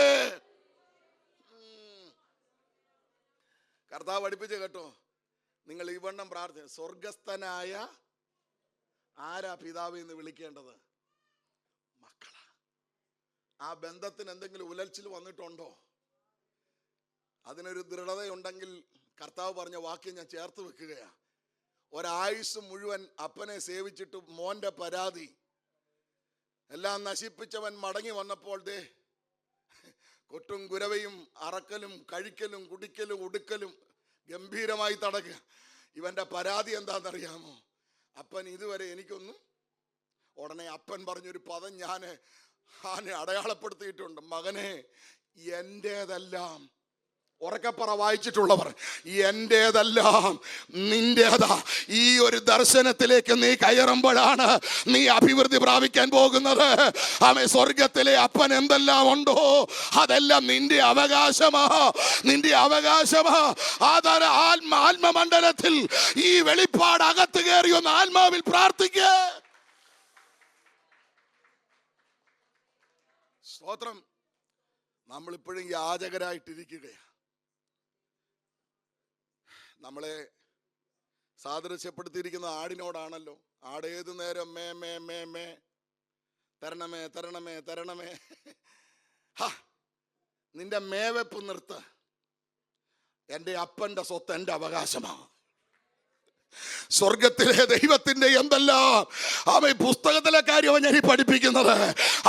കർത്താവ് പഠിപ്പിച്ച് കേട്ടോ, നിങ്ങൾ ഈ വണ്ണം പ്രാർത്ഥന, സ്വർഗസ്ഥനായ ആരാ പിതാവ് എന്ന് വിളിക്കേണ്ടത്? മക്കളാ. ആ ബന്ധത്തിന് എന്തെങ്കിലും ഉലച്ചിൽ വന്നിട്ടുണ്ടോ? അതിനൊരു ദൃഢതയുണ്ടെങ്കിൽ കർത്താവ് പറഞ്ഞ വാക്യം ഞാൻ ചേർത്ത് വെക്കുകയാ. ഒരായുസ് മുഴുവൻ അപ്പനെ സേവിച്ചിട്ട് മോന്റെ പരാതി, എല്ലാം നശിപ്പിച്ചവൻ മടങ്ങി വന്നപ്പോൾ ദേ കൊട്ടും കുരവയും അറക്കലും കഴിക്കലും കുടിക്കലും ഉടുക്കലും ഗംഭീരമായി തടക്കുക. ഇവന്റെ പരാതി എന്താണെന്നറിയാമോ? അപ്പൻ ഇതുവരെ എനിക്കൊന്നും. ഉടനെ അപ്പൻ പറഞ്ഞൊരു പദം ഞാൻ അടയാളപ്പെടുത്തിയിട്ടുണ്ട്. മകനെ, എന്റേതെല്ലാം, ഉറക്കപ്പറ വായിച്ചിട്ടുള്ളവർ, എന്റേതെല്ലാം നിന്റേതാ. ഈ ഒരു ദർശനത്തിലേക്ക് നീ കയറുമ്പോഴാണ് നീ അഭിവൃദ്ധി പ്രാപിക്കാൻ പോകുന്നത്. ആമേ, സ്വർഗത്തിലെ അപ്പൻ എന്തെല്ലാം ഉണ്ടോ അതെല്ലാം നിന്റെ അവകാശമാ, നിന്റെ അവകാശമാ. ആധാര ആത്മമണ്ഡലത്തിൽ ഈ വെളിപ്പാട് അകത്ത് കയറി ഒന്ന് ആത്മാവിൽ പ്രാർത്ഥിക്ക. സ്തോത്രം. നമ്മളിപ്പോഴും യാചകരായിട്ടിരിക്കുകയാണ്. നമ്മളെ സാദൃശ്യപ്പെടുത്തിയിരിക്കുന്ന ആടിനോടാണല്ലോ. ആട് ഏതു നേരം മേ മേ മേ മേ, തരണമേ തരണമേ തരണമേ. നിന്റെ മേവെപ്പ് നിർത്ത്. എൻ്റെ അപ്പൻ്റെ സ്വത്ത് എൻ്റെ അവകാശമാണ്. സ്വർഗത്തിലെ ദൈവത്തിന്റെ എന്തെല്ലാം ആമേ പുസ്തകത്തിലെ കാര്യമാണ് ഞാൻ ഈ പഠിപ്പിക്കുന്നത്.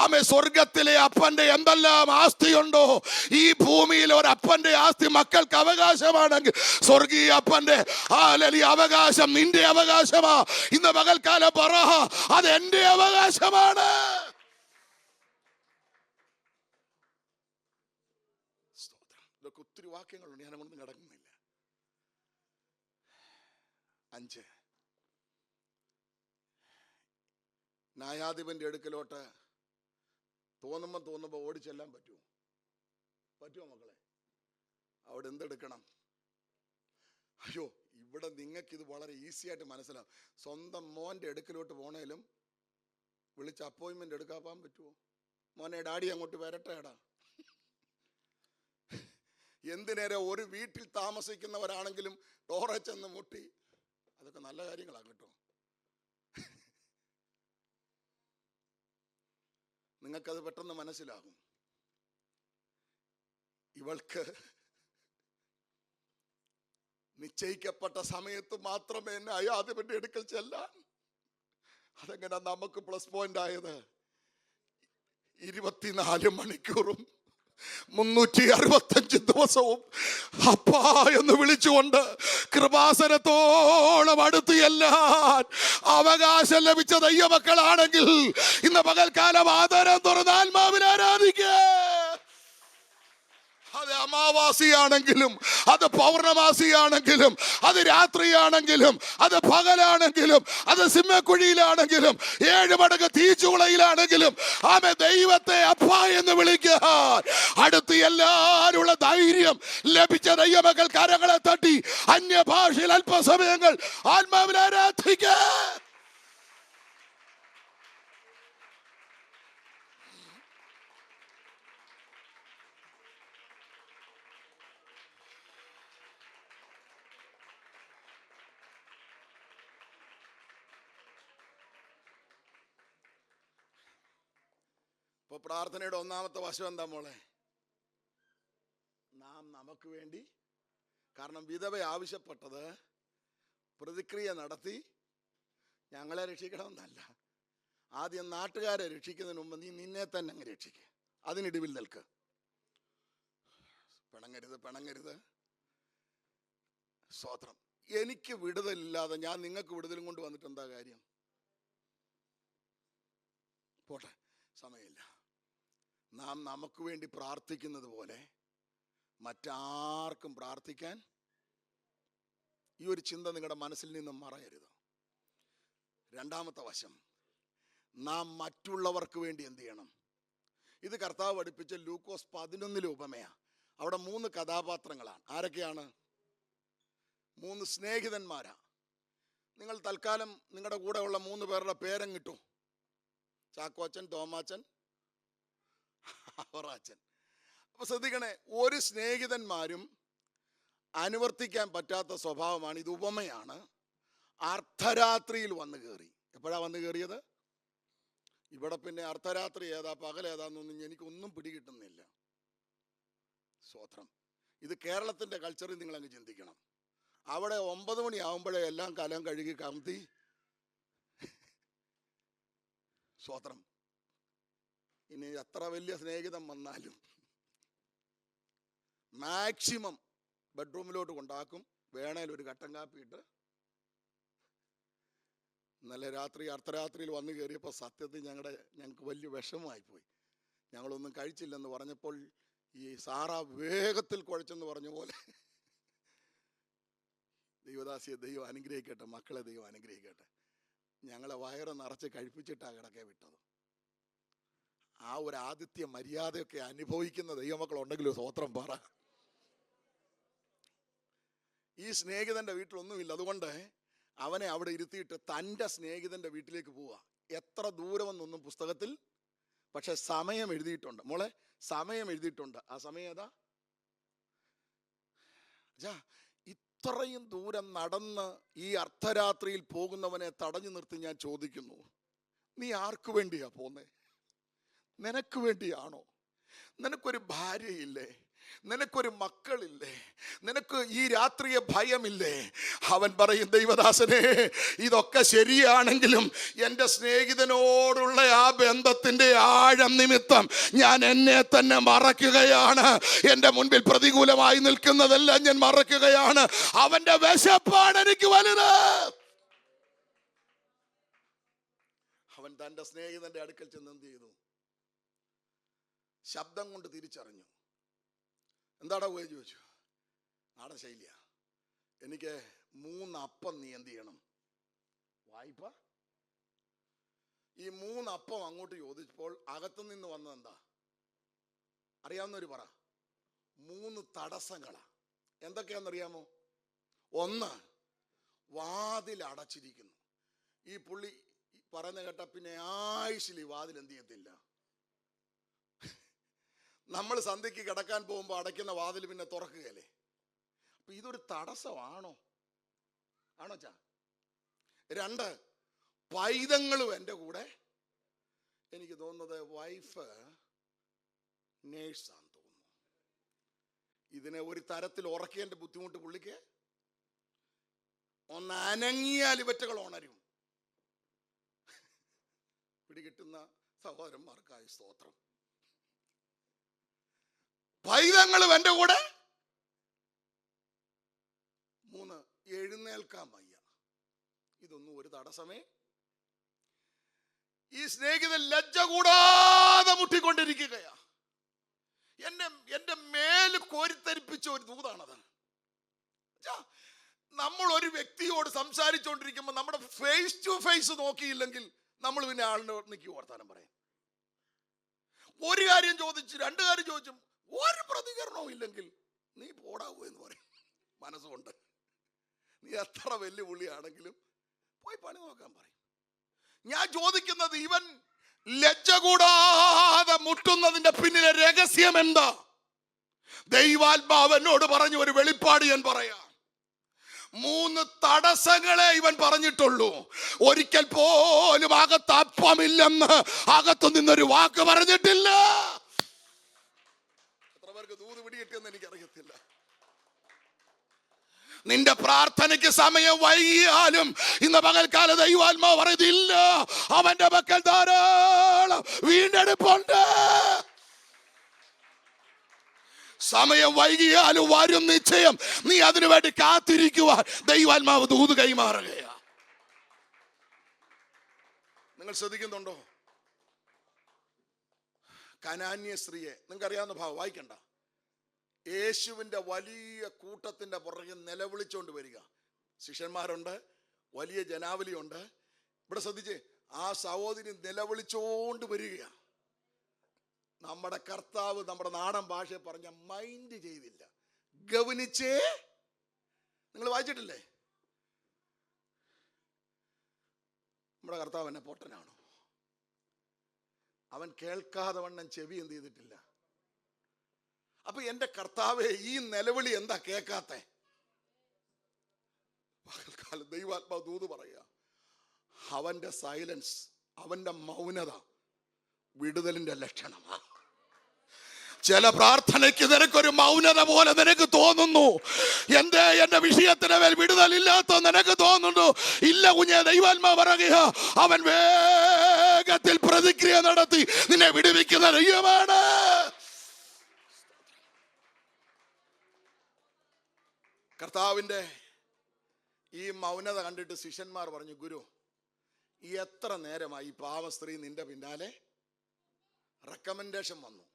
ആമേ, സ്വർഗത്തിലെ അപ്പന്റെ എന്തെല്ലാം ആസ്തിയുണ്ടോ, ഈ ഭൂമിയിൽ ഒരപ്പന്റെ ആസ്തി മക്കൾക്ക് അവകാശമാണെങ്കിൽ സ്വർഗീയ അപ്പന്റെ അവകാശം നിന്റെ അവകാശമാ. ഇന്ന് പകൽക്കാലം പറ, അത് എന്റെ അവകാശമാണ്. ഇതൊക്കെ ഒത്തിരി വാക്യങ്ങളുണ്ട്, ഞാനൊന്നും കിടക്കുന്നില്ല. 5, ന്യായാധിപന്റെ അടുക്കലോട്ട് തോന്നുമ്പോ ഓടിച്ചെല്ലാൻ പറ്റുമോ മക്കളെ? അവിടെ എന്തെടുക്കണം? അയ്യോ, ഇവിടെ നിങ്ങൾക്കിത് വളരെ ഈസി ആയിട്ട് മനസ്സിലാവും. സ്വന്തം മോന്റെ അടുക്കലോട്ട് പോണേലും വിളിച്ച് അപ്പോയിന്റ്മെന്റ് എടുക്കാൻ പറ്റുമോ? മോനെ, ഡാഡി അങ്ങോട്ട് വരട്ടേടാ. എന്തിനേരെ ഒരു വീട്ടിൽ താമസിക്കുന്നവരാണെങ്കിലും ടോറെ ചെന്ന് മുട്ടി, അതൊക്കെ നല്ല കാര്യങ്ങളാണ് കേട്ടോ. നിങ്ങൾക്കത് പെട്ടെന്ന് മനസ്സിലാകും. ഇവൾക്ക് നിശ്ചയിക്കപ്പെട്ട സമയത്ത് മാത്രമേ ന്യായാധിപന്റെ അടുക്കൽ ചെല്ലാൻ. അതെങ്ങനെ നമുക്ക് പ്ലസ് പോയിന്റ് ആയത്? 24 മണിക്കൂറും 365 ദിവസവും അപ്പാ എന്ന് വിളിച്ചുകൊണ്ട് കൃപാസനത്തോളം അടുത്ത് എല്ലാം അവകാശം ലഭിച്ച ദൈവമക്കളാണെങ്കിൽ ഇന്ന് പകൽക്കാലം ആദരം തുറന്ന് ആത്മാവിനെ ആരാധിക്കുക. അത് അമാവാസിയാണെങ്കിലും, അത് പൗർണമാസിയാണെങ്കിലും, അത് രാത്രിയാണെങ്കിലും, അത് പകലാണെങ്കിലും, അത് സിംഹക്കുഴിയിലാണെങ്കിലും, 7 മടങ്ങ് തീച്ചുളയിലാണെങ്കിലും, ആമേ, ദൈവത്തെ അപ്പ എന്ന് വിളിക്കാൻ അടുത്ത് എല്ലാവരുള്ള ധൈര്യം ലഭിച്ച ദൈവമക്കൾ കരങ്ങളെ തട്ടി അന്യഭാഷയിൽ അല്പസമയങ്ങൾ ആത്മാവിൽ ആരാധിക്കാൻ. ഇപ്പൊ പ്രാർത്ഥനയുടെ ഒന്നാമത്തെ വശം എന്താ മോളെ? നാം നമുക്ക് വേണ്ടി. കാരണം വിധവ ആവശ്യപ്പെട്ടത് പ്രതിക്രിയ നടത്തി ഞങ്ങളെ രക്ഷിക്കണമെന്നല്ല. ആദ്യം നാട്ടുകാരെ രക്ഷിക്കുന്നതിന് മുമ്പ് നീ നിന്നെ തന്നെ അങ്ങ് രക്ഷിക്കുക. അതിനിടിവിൽ നിൽക്ക്. പിണങ്ങരുത്. സ്തോത്രം. എനിക്ക് വിടുതലില്ലാതെ ഞാൻ നിങ്ങൾക്ക് വിടുതലും കൊണ്ട് വന്നിട്ട് എന്താ കാര്യം? പോട്ടെ, സമയമില്ല. നാം നമുക്ക് വേണ്ടി പ്രാർത്ഥിക്കുന്നത് പോലെ മറ്റാർക്കും പ്രാർത്ഥിക്കാൻ ഈ ഒരു ചിന്ത നിങ്ങളുടെ മനസ്സിൽ നിന്നും മറയരുത്. രണ്ടാമത്തെ വശം, നാം മറ്റുള്ളവർക്ക് വേണ്ടി എന്ത് ചെയ്യണം? ഇത് കർത്താവ് പഠിപ്പിച്ച ലൂക്കോസ് 11 ഉപമയാ. അവിടെ 3 കഥാപാത്രങ്ങളാണ്. ആരൊക്കെയാണ്? 3 സ്നേഹിതന്മാരാ. നിങ്ങൾ തൽക്കാലം നിങ്ങളുടെ കൂടെ ഉള്ള 3 പേരുടെ പേരങ്ങിട്ടു. ചാക്കോച്ചൻ, തോമാച്ചൻ, അവറാച്ചൻ. അപ്പൊ ശ്രദ്ധിക്കണേ, ഒരു സ്നേഹിതന്മാരും അനുവർത്തിക്കാൻ പറ്റാത്ത സ്വഭാവമാണ്. ഇത് ഉപമയാണ്. അർദ്ധരാത്രിയിൽ വന്നു കയറി. എപ്പോഴാ വന്നു കയറിയത്? ഇവിടെ പിന്നെ അർദ്ധരാത്രി ഏതാ പകൽ ഏതാന്നൊന്നും എനിക്കൊന്നും പിടികിട്ടുന്നില്ല. സ്വത്രം. ഇത് കേരളത്തിന്റെ കൾച്ചറിൽ നിങ്ങൾ അങ്ങ് ചിന്തിക്കണം. അവിടെ 9 മണിയാവുമ്പോഴേ എല്ലാം കലം കഴുകി കമത്തി. സ്വത്രം. ഇനി എത്ര വലിയ സ്നേഹിതം വന്നാലും മാക്സിമം ബെഡ്റൂമിലോട്ട് കൊണ്ടാക്കും. വേണേൽ ഒരു കട്ടൻ കാപ്പി ഇട്ട്. ഇന്നലെ രാത്രി അർദ്ധരാത്രിയിൽ വന്നു കയറിയപ്പോൾ സത്യത്തിൽ ഞങ്ങൾക്ക് വലിയ വിഷമമായിപ്പോയി. ഞങ്ങളൊന്നും കഴിച്ചില്ലെന്ന് പറഞ്ഞപ്പോൾ ഈ സാറ വേഗത്തിൽ കുഴച്ചെന്ന് പറഞ്ഞ പോലെ. ദൈവദാസിയെ ദൈവം അനുഗ്രഹിക്കട്ടെ, മക്കളെ ദൈവം അനുഗ്രഹിക്കട്ടെ. ഞങ്ങളെ വയറ് നിറച്ച് കഴിപ്പിച്ചിട്ടാണ് കിടക്കെ വിട്ടത്. ആ ഒരു ആതിഥ്യ മര്യാദയൊക്കെ അനുഭവിക്കുന്ന ദൈവമക്കളുണ്ടെങ്കിലും സ്വത്രം പറ. ഈ സ്നേഹിതന്റെ വീട്ടിലൊന്നുമില്ല. അതുകൊണ്ട് അവനെ അവിടെ ഇരുത്തിയിട്ട് തൻ്റെ സ്നേഹിതന്റെ വീട്ടിലേക്ക് പോവുക. എത്ര ദൂരമെന്നൊന്നും പുസ്തകത്തിൽ, പക്ഷെ സമയം എഴുതിയിട്ടുണ്ട്. മോളെ, സമയം എഴുതിയിട്ടുണ്ട്. ആ സമയം ഏതാ? ഇത്രയും ദൂരം നടന്ന് ഈ അർദ്ധരാത്രിയിൽ പോകുന്നവനെ തടഞ്ഞു നിർത്തി ഞാൻ ചോദിക്കുന്നു, നീ ആർക്കു വേണ്ടിയാ പോന്നേ? നിനക്ക് വേണ്ടിയാണോ? നിനക്കൊരു ഭാര്യയില്ലേ? നിനക്കൊരു മക്കളില്ലേ? നിനക്ക് ഈ രാത്രിയെ ഭയമില്ലേ? അവൻ പറയും, ദൈവദാസനെ, ഇതൊക്കെ ശരിയാണെങ്കിലും എൻ്റെ സ്നേഹിതനോടുള്ള ആ ബന്ധത്തിന്റെ ആഴം നിമിത്തം ഞാൻ എന്നെ തന്നെ മറക്കുകയാണ്. എൻ്റെ മുൻപിൽ പ്രതികൂലമായി നിൽക്കുന്നതെല്ലാം ഞാൻ മറക്കുകയാണ്. അവന്റെ വിശപ്പാണ് എനിക്ക് വലുത്. അവൻ തൻ്റെ സ്നേഹിതന്റെ അടുക്കൽ ചെന്ന് എന്ത് ചെയ്തു? ശബ്ദം കൊണ്ട് തിരിച്ചറിഞ്ഞു. എന്താടാ പോയി ചോദിച്ചു. നാടൻ ശൈലിയാ. എനിക്ക് 3 അപ്പം നീ എന്ത് ചെയ്യണം? വായ്പ. ഈ 3 അപ്പം അങ്ങോട്ട് ചോദിച്ചപ്പോൾ അകത്തു നിന്ന് വന്നത് എന്താ അറിയാവുന്നവര് പറ. 3 തടസ്സങ്ങളാ. എന്തൊക്കെയാണെന്നറിയാമോ? 1, വാതിൽ അടച്ചിരിക്കുന്നു. ഈ പുള്ളി പറയുന്ന കേട്ട പിന്നെ ആയുഷിൽ ഈ വാതിൽ എന്ത് ചെയ്യത്തില്ല. നമ്മൾ സന്ധ്യക്ക് കിടക്കാൻ പോകുമ്പോൾ അടയ്ക്കുന്ന വാതിൽ പിന്നെ തുറക്കുകയല്ലേ. അപ്പൊ ഇതൊരു തടസ്സമാണോ? ആണോ ചാ? 2, പൈതങ്ങളും എൻ്റെ കൂടെ. എനിക്ക് തോന്നുന്നത് വൈഫ് നേഴ്സാന്ന് തോന്നുന്നു. ഇതിനെ ഒരു തരത്തിൽ ഉറക്കേണ്ട ബുദ്ധിമുട്ട് പുള്ളിക്ക്. ഒന്ന് അനങ്ങിയാൽ ഇവറ്റകൾ ഉണരും. പിടികിട്ടുന്ന സഹോദരന്മാർക്കായി സ്തോത്രം. പൈതങ്ങളും എൻ്റെ കൂടെ. 3, എഴുന്നേൽക്കാൻ വയ്യ. ഇതൊന്നും ഒരു തടസ്സമേ. ഈ സ്നേഹിതൻ ലജ്ജ കൂടാതെ മുട്ടിക്കൊണ്ടിരിക്കുകയാ. എന്റെ മേല് കോരിത്തരിപ്പിച്ച ഒരു ദൂതാണത്. നമ്മൾ ഒരു വ്യക്തിയോട് സംസാരിച്ചുകൊണ്ടിരിക്കുമ്പോൾ നമ്മുടെ ഫേസ് ടു ഫേസ് നോക്കിയില്ലെങ്കിൽ നമ്മൾ പിന്നെ ആളിനെ നിൽക്കി വർത്താനം പറയും. ഒരു കാര്യം ചോദിച്ചു, രണ്ട് കാര്യം ചോദിച്ചും ഒരു പ്രതികരണവും ഇല്ലെങ്കിൽ നീ പോടാവൂ എന്ന് പറയും മനസ്സുകൊണ്ട്. നീ എത്ര വെല്ലുവിളിയാണെങ്കിലും പോയി പണി നോക്കാൻ പറയും. ഞാൻ ചോദിക്കുന്നത്, ഇവൻ ലജ്ജ കൂടാതെ മുട്ടുന്നതിന്റെ പിന്നിലെ രഹസ്യം എന്താ? ദൈവാത്മാവ് എന്നോട് പറഞ്ഞ ഒരു വെളിപ്പാട് ഞാൻ പറയാം. 3 തടസ്സങ്ങളെ ഇവൻ പറഞ്ഞിട്ടുള്ളൂ. ഒരിക്കൽ പോലും അകത്ത് അപ്പമില്ലെന്ന് അകത്തു നിന്നൊരു വാക്ക് പറഞ്ഞിട്ടില്ല. എത്ര പേർക്ക് ദൂത് പിടികിട്ടിയെന്ന് എനിക്കറിയത്തില്ല. നിന്റെ പ്രാർത്ഥനയ്ക്ക് സമയം വൈകിയാലും ഇന്ന് പകൽക്കാല ദൈവാത്മാവ് പറയുന്നില്ല, അവന്റെ പക്കൽ ധാരാളം വീണ്ടെടുപ്പുണ്ട്. സമയം വൈകിയാലും വരും നിശ്ചയം. നീ അതിനു വേണ്ടി കാത്തിരിക്കുവാൻ ദൈവാത്മാവ് ദൂത് കൈമാറുകയാ. നിങ്ങൾ ശ്രദ്ധിക്കുന്നുണ്ടോ? കനാന്യ സ്ത്രീയെ നിങ്ങൾക്കറിയാവുന്ന ഭാവം വായിക്കണ്ട. യേശുവിന്റെ വലിയ കൂട്ടത്തിന്റെ പുറകെ നിലവിളിച്ചോണ്ട് വരിക. ശിഷ്യന്മാരുണ്ട്, വലിയ ജനാവലിയുണ്ട്. ഇവിടെ ശ്രദ്ധിച്ചേ, ആ സഹോദരി നിലവിളിച്ചോണ്ട് വരിക. നമ്മുടെ കർത്താവ് നമ്മുടെ നാടൻ ഭാഷ പറഞ്ഞ മൈൻഡ് ചെയ്തില്ല, ഗവനിച്ചേ. നിങ്ങൾ വായിച്ചിട്ടില്ലേ? നമ്മുടെ കർത്താവ് എന്നെ പൊട്ടനാണോ? അവൻ കേൾക്കാതെ വണ്ണം ചെവി എന്ത് ചെയ്തിട്ടില്ല. അപ്പൊ എന്റെ കർത്താവെ, ഈ നിലവിളി എന്താ കേൾക്കാത്തെ? പകൽക്കാലം ദൈവാത്മാവ് ദൂത് പറയുക, അവന്റെ സൈലൻസ്, അവന്റെ മൗനത വിടുതലിന്റെ ലക്ഷണമാ. ചില പ്രാർത്ഥനയ്ക്ക് നിനക്കൊരു മൗനത പോലെ നിനക്ക് തോന്നുന്നു. എന്തേ എന്റെ വിഷയത്തിന് മേൽ വിടുതലില്ലാത്ത നിനക്ക് തോന്നുന്നു? ഇല്ല കുഞ്ഞെ, ദൈവാത്മാവ് പറയുക, അവൻ വേഗത്തിൽ പ്രതിക്രിയ നടത്തി നിന്നെ വിടുവിക്കുന്ന ദൈവമാണ്. കർത്താവിന്റെ ഈ മൗനത കണ്ടിട്ട് ശിഷ്യന്മാർ പറഞ്ഞു, ഗുരു, എത്ര നേരമായി ഈ പാവ സ്ത്രീ നിന്റെ പിന്നാലെ? റെക്കമെൻഡേഷൻ വന്നു.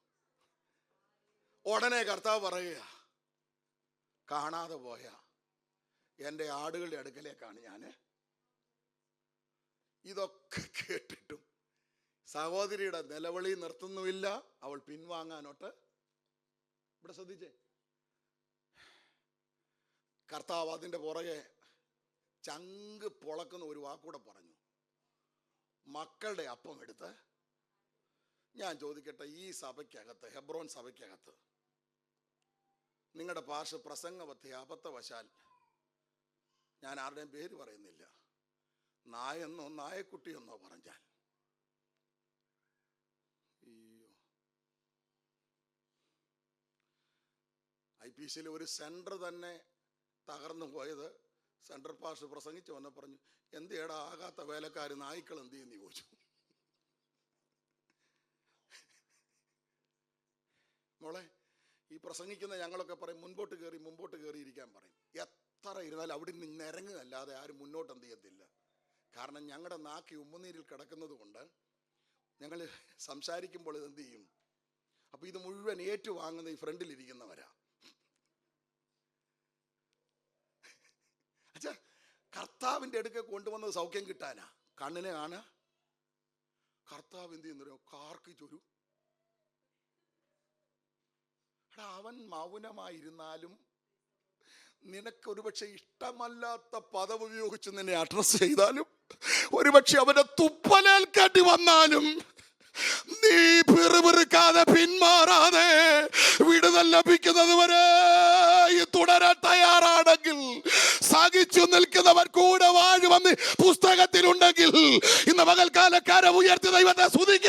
ഉടനെ കർത്താവ് പറയുക, കാണാതെ പോയ എൻ്റെ ആടുകളുടെ അടുക്കലേക്കാണ് ഞാൻ. ഇതൊക്കെ കേട്ടിട്ടും സഹോദരിയുടെ നിലവിളി നിർത്തുന്നുമില്ല. അവൾ പിൻവാങ്ങാനോട്ട്. ഇവിടെ ശ്രദ്ധിച്ചേ, കർത്താവ് അതിൻ്റെ പുറകെ ചങ്ക് പൊളക്കുന്ന ഒരു വാക്കൂടെ പറഞ്ഞു, മക്കളുടെ അപ്പം എടുത്ത്. ഞാൻ ചോദിക്കട്ടെ, ഈ സഭയ്ക്കകത്ത്, ഹെബ്രോൻ സഭയ്ക്കകത്ത്, നിങ്ങളുടെ പാർശ്വ പ്രസംഗപത്തി അബദ്ധവശാൽ, ഞാൻ ആരുടെയും പേര് പറയുന്നില്ല, നായെന്നോ നായക്കുട്ടിയെന്നോ പറഞ്ഞാൽ, IPCയിൽ ഒരു സെന്റർ തന്നെ തകർന്നു പോയത്, സെൻട്രൽ പാർശ്വ പ്രസംഗിച്ച് വന്ന് പറഞ്ഞു, എന്തേടാ ആകാത്ത വേലക്കാർ നായ്ക്കൾ എന്ത് ചെയ്യുന്നു ചോദിച്ചു. മോളെ, ഈ പ്രസംഗിക്കുന്ന ഞങ്ങളൊക്കെ പറയും മുൻപോട്ട് കയറി ഇരിക്കാൻ പറയും. എത്ര ഇരുന്നാലും അവിടെ നിന്ന് ഇറങ്ങുകയല്ലാതെ ആരും മുന്നോട്ട് എന്ത് ചെയ്യത്തില്ല. കാരണം ഞങ്ങളുടെ നാക്കി ഉമ്മനീരിൽ കിടക്കുന്നത് കൊണ്ട് ഞങ്ങൾ സംസാരിക്കുമ്പോൾ ഇതെന്ത് ചെയ്യും. അപ്പൊ ഇത് മുഴുവൻ ഏറ്റുവാങ്ങുന്ന ഈ ഫ്രണ്ടിലിരിക്കുന്നവരാ. അച്ഛാ, കർത്താവിൻ്റെ അടുക്ക കൊണ്ടുവന്നത് സൗഖ്യം കിട്ടാനാ. കണ്ണിനെ കാണുക. കർത്താവ് എന്ത് ചെയ്യുന്നോ കാർക്കിച്ചൊരു. അവൻ മൗനമായിരുന്നാലും നിനക്കൊരുപക്ഷെ ഇഷ്ടമല്ലാത്ത പദം ഉപയോഗിച്ച് നിന്നെ അഡ്രസ് ചെയ്താലും, ഒരുപക്ഷെ അവന്റെ തുപ്പലേൽക്കേണ്ടി വന്നാലും, നീ പിറുപിറുക്കാതെ പിന്മാറാതെ വിടുതൽ ലഭിക്കുന്നത് വരെ തുടരാൻ തയ്യാറാണെങ്കിൽ, സഹിച്ചു നിൽക്കുന്നവൻ കൂടെ വാഴുമെന്ന് പുസ്തകത്തിലുണ്ടെങ്കിൽ, ഇന്ന് പകൽക്കാലക്കാരെ ഉയർത്തി ദൈവത്തെ സ്തുതിക്ക.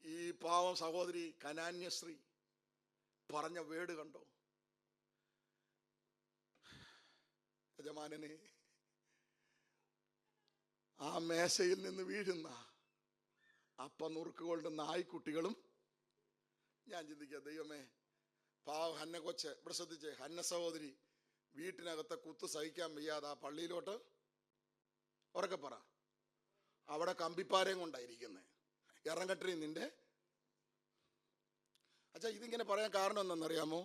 ഈ പാവം സഹോദരി കനാന്യശ്രീ പറഞ്ഞ വേട് കണ്ടോ? യജമാനനെ, ആ മേശയിൽ നിന്ന് വീഴുന്ന അപ്പനുറുക്കുകളുടെ നായ്ക്കുട്ടികളും. ഞാൻ ചിന്തിക്കുക, ദൈവമേ, പാവ ഹന്ന കൊച്ച്. ഇവിടെ ശ്രദ്ധിച്ചേ, ഹന്ന സഹോദരി വീട്ടിനകത്തെ കുത്ത് സഹിക്കാൻ വയ്യാതെ ആ പള്ളിയിലോട്ട്, ഉറക്കെ പറ, അവിടെ കമ്പിപ്പാരയും കൊണ്ടായിരിക്കുന്നത്. ഇറങ്ങട്ടെ നിന്റെ. അച്ഛാ ഇതിങ്ങനെ പറയാൻ കാരണം എന്താണെന്നറിയാമോ?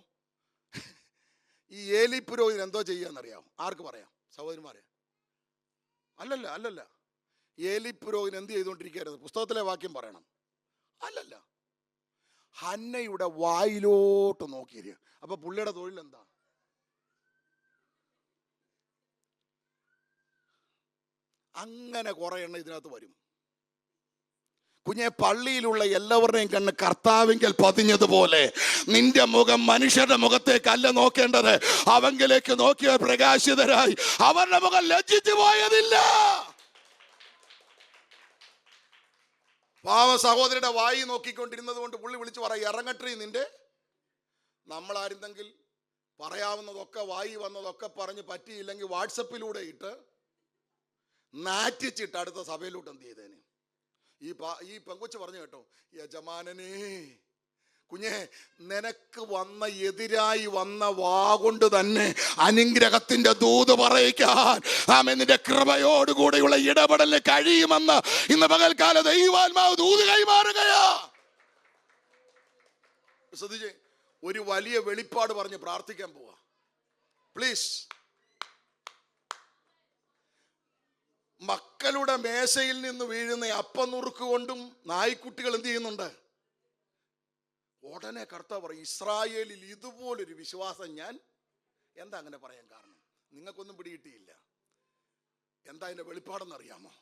ഈ ഏലി പുരോഹിതൻ എന്തോ ചെയ്യാന്നറിയാമോ? ആർക്ക് പറയാം? സഹോദരന്മാരെ, അല്ലല്ല ഏലി പുരോഹിതൻ എന്ത് ചെയ്തുകൊണ്ടിരിക്കുകയായിരുന്നു? പുസ്തകത്തിലെ വാക്യം പറയണം. അല്ലല്ല, ഹന്നയുടെ വായിലോട്ട് നോക്കിയിരിക്കുക. അപ്പൊ പുള്ളിയുടെ തൊഴിൽ എന്താ? അങ്ങനെ കുറെ എണ്ണം ഇതിനകത്ത് വരും. കുഞ്ഞെ, പള്ളിയിലുള്ള എല്ലാവരുടെയും കണ്ണ് കർത്താവിങ്കൽ പതിഞ്ഞതുപോലെ നിന്റെ മുഖം മനുഷ്യരുടെ മുഖത്തേക്കല്ല നോക്കേണ്ടത്, അവങ്കിലേക്ക് നോക്കിയ പ്രകാശിതരായി അവരുടെ മുഖം ലജ്ജിച്ചു പോയതില്ല. പാവ സഹോദരിയുടെ വായി നോക്കിക്കൊണ്ടിരുന്നത് കൊണ്ട് പുള്ളി വിളിച്ചു പറയും, ഇറങ്ങട്ടെ നിന്റെ. നമ്മളായിരുന്നെങ്കിൽ പറയാവുന്നതൊക്കെ വായി വന്നതൊക്കെ പറഞ്ഞ് പറ്റിയില്ലെങ്കിൽ വാട്സപ്പിലൂടെ ഇട്ട് നാറ്റിച്ചിട്ട് അടുത്ത സഭയിലോട്ട് എന്ത് ചെയ്തേനെ? ഈ പെങ്കൊച്ച് പറഞ്ഞു കേട്ടോ, യജമാനനേ, കുഞ്ഞെ, നിനക്ക് എതിരായി വന്ന വാഗൊണ്ട് തന്നെ അനുഗ്രഹത്തിന്റെ ദൂത് പറയിക്കാൻ നിന്റെ കൃപയോടുകൂടിയുള്ള ഇടപെടലിന് കഴിയുമെന്ന് ഇന്ന് പകൽക്കാല ദൈവാത്മാവ് ദൂത് കൈമാറുകയാ. ശ്രദ്ധിച്ചേ, ഒരു വലിയ വെളിപ്പാട് പറഞ്ഞ് പ്രാർത്ഥിക്കാൻ പോവാ. പ്ലീസ്. മക്കളുടെ മേശയിൽ നിന്ന് വീഴുന്ന അപ്പനുറുക്ക് കൊണ്ടും നായ്ക്കുട്ടികൾ എന്ത് ചെയ്യുന്നുണ്ട്? ഉടനെ കർത്താവ് പറയും, ഇസ്രായേലിൽ ഇതുപോലൊരു വിശ്വാസം ഞാൻ. എന്താ അങ്ങനെ പറയാൻ കാരണം? നിങ്ങൾക്കൊന്നും പിടികിട്ടിയില്ല. എന്താ അതിന്റെ വെളിപ്പാടെന്നറിയാമോ?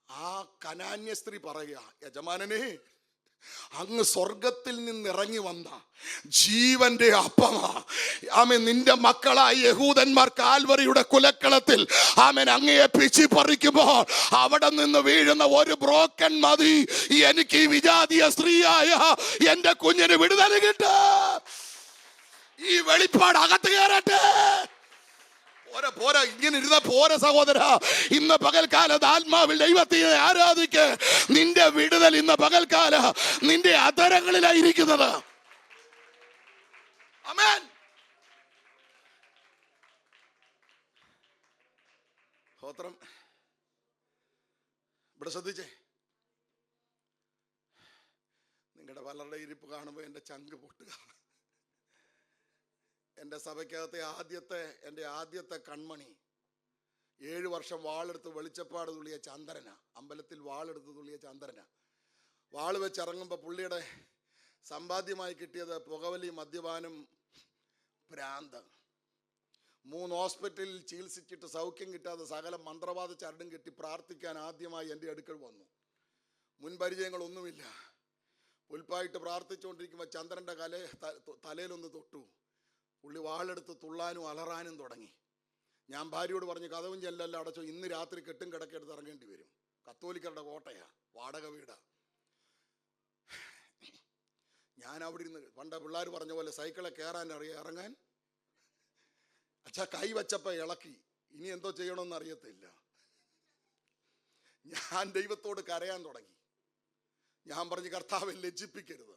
ആ കനാന്യ സ്ത്രീ പറയുക, യജമാനനെ, അങ്ങ് സ്വർഗത്തിൽ നിന്നിറങ്ങി വന്ന ജീവന്റെ അപ്പമാ. ആമേൻ, നിന്റെ മക്കളായ യഹൂദന്മാർ കാൽവറിയുടെ കുലക്കളത്തിൽ അങ്ങയെ പിച്ചി പറിക്കുമ്പോൾ അവിടെ നിന്ന് വീഴുന്ന ഒരു ബ്രോക്കൺ മതി എനിക്ക് ഈ വിജാതീയ സ്ത്രീയായ എന്റെ കുഞ്ഞിന് വിടുതല കിട്ടാ. ഈ വെളിപ്പാട് അകത്ത് കയറട്ടെ. പോരാ, ഇങ്ങനെ ഇരുന്ന പോര സഹോദര. ഇന്ന് പകൽക്കാല ആത്മാവിൽ ദൈവത്തെ ആരാധിക്ക്. നിന്റെ വിടുതൽ ഇന്ന് പകൽക്കാല നിന്റെ അധരങ്ങളിലായിരിക്കുന്നത്. ആമേൻ. സ്തോത്രം. ഇവിടെ ശ്രദ്ധിച്ചേ, നിങ്ങളുടെ പലരുടെ ഇരിപ്പ് കാണുമ്പോൾ എൻ്റെ ചങ്ക് പൊട്ടുക. എൻ്റെ സഭയ്ക്കകത്തെ എൻ്റെ ആദ്യത്തെ കൺമണി 7 വർഷം വാളെടുത്ത് വെളിച്ചപ്പാട് തുള്ളിയ ചന്ദ്രന, അമ്പലത്തിൽ വാളെടുത്ത് തുള്ളിയ ചന്ദ്രന. വാള് വെച്ചിറങ്ങുമ്പോൾ പുള്ളിയുടെ സമ്പാദ്യമായി കിട്ടിയത് പുകവലി, മദ്യപാനം, ഭ്രാന്ത്. 3 ഹോസ്പിറ്റലിൽ ചികിത്സിച്ചിട്ട് സൗഖ്യം കിട്ടാതെ സകല മന്ത്രവാദ ചരടും കെട്ടി പ്രാർത്ഥിക്കാൻ ആദ്യമായി എൻ്റെ അടുക്കൽ വന്നു. മുൻപരിചയങ്ങളൊന്നുമില്ല. പുൽപ്പായിട്ട് പ്രാർത്ഥിച്ചുകൊണ്ടിരിക്കുമ്പോൾ ചന്ദ്രൻ്റെ തലയിലൊന്ന് തൊട്ടു. പുള്ളി വാളെടുത്ത് തുള്ളാനും അലറാനും തുടങ്ങി. ഞാൻ ഭാര്യയോട് പറഞ്ഞു, കതവും ചെല്ലല്ല അടച്ചോ, ഇന്ന് രാത്രി കെട്ടും കിടക്കെടുത്ത് ഇറങ്ങേണ്ടി വരും. കത്തോലിക്കരുടെ കോട്ടയാ, വാടക വീടാ. ഞാൻ അവിടെ ഇരുന്ന് പണ്ട പിള്ളേർ പറഞ്ഞ പോലെ സൈക്കിളെ കയറാൻ അറിയാം, ഇറങ്ങാൻ. അച്ഛാ കൈ വച്ചപ്പോ ഇളക്കി. ഇനി എന്തോ ചെയ്യണമെന്ന് അറിയത്തില്ല. ഞാൻ ദൈവത്തോട് കരയാൻ തുടങ്ങി. ഞാൻ പറഞ്ഞു, കർത്താവെ ലജ്ജിപ്പിക്കരുത്.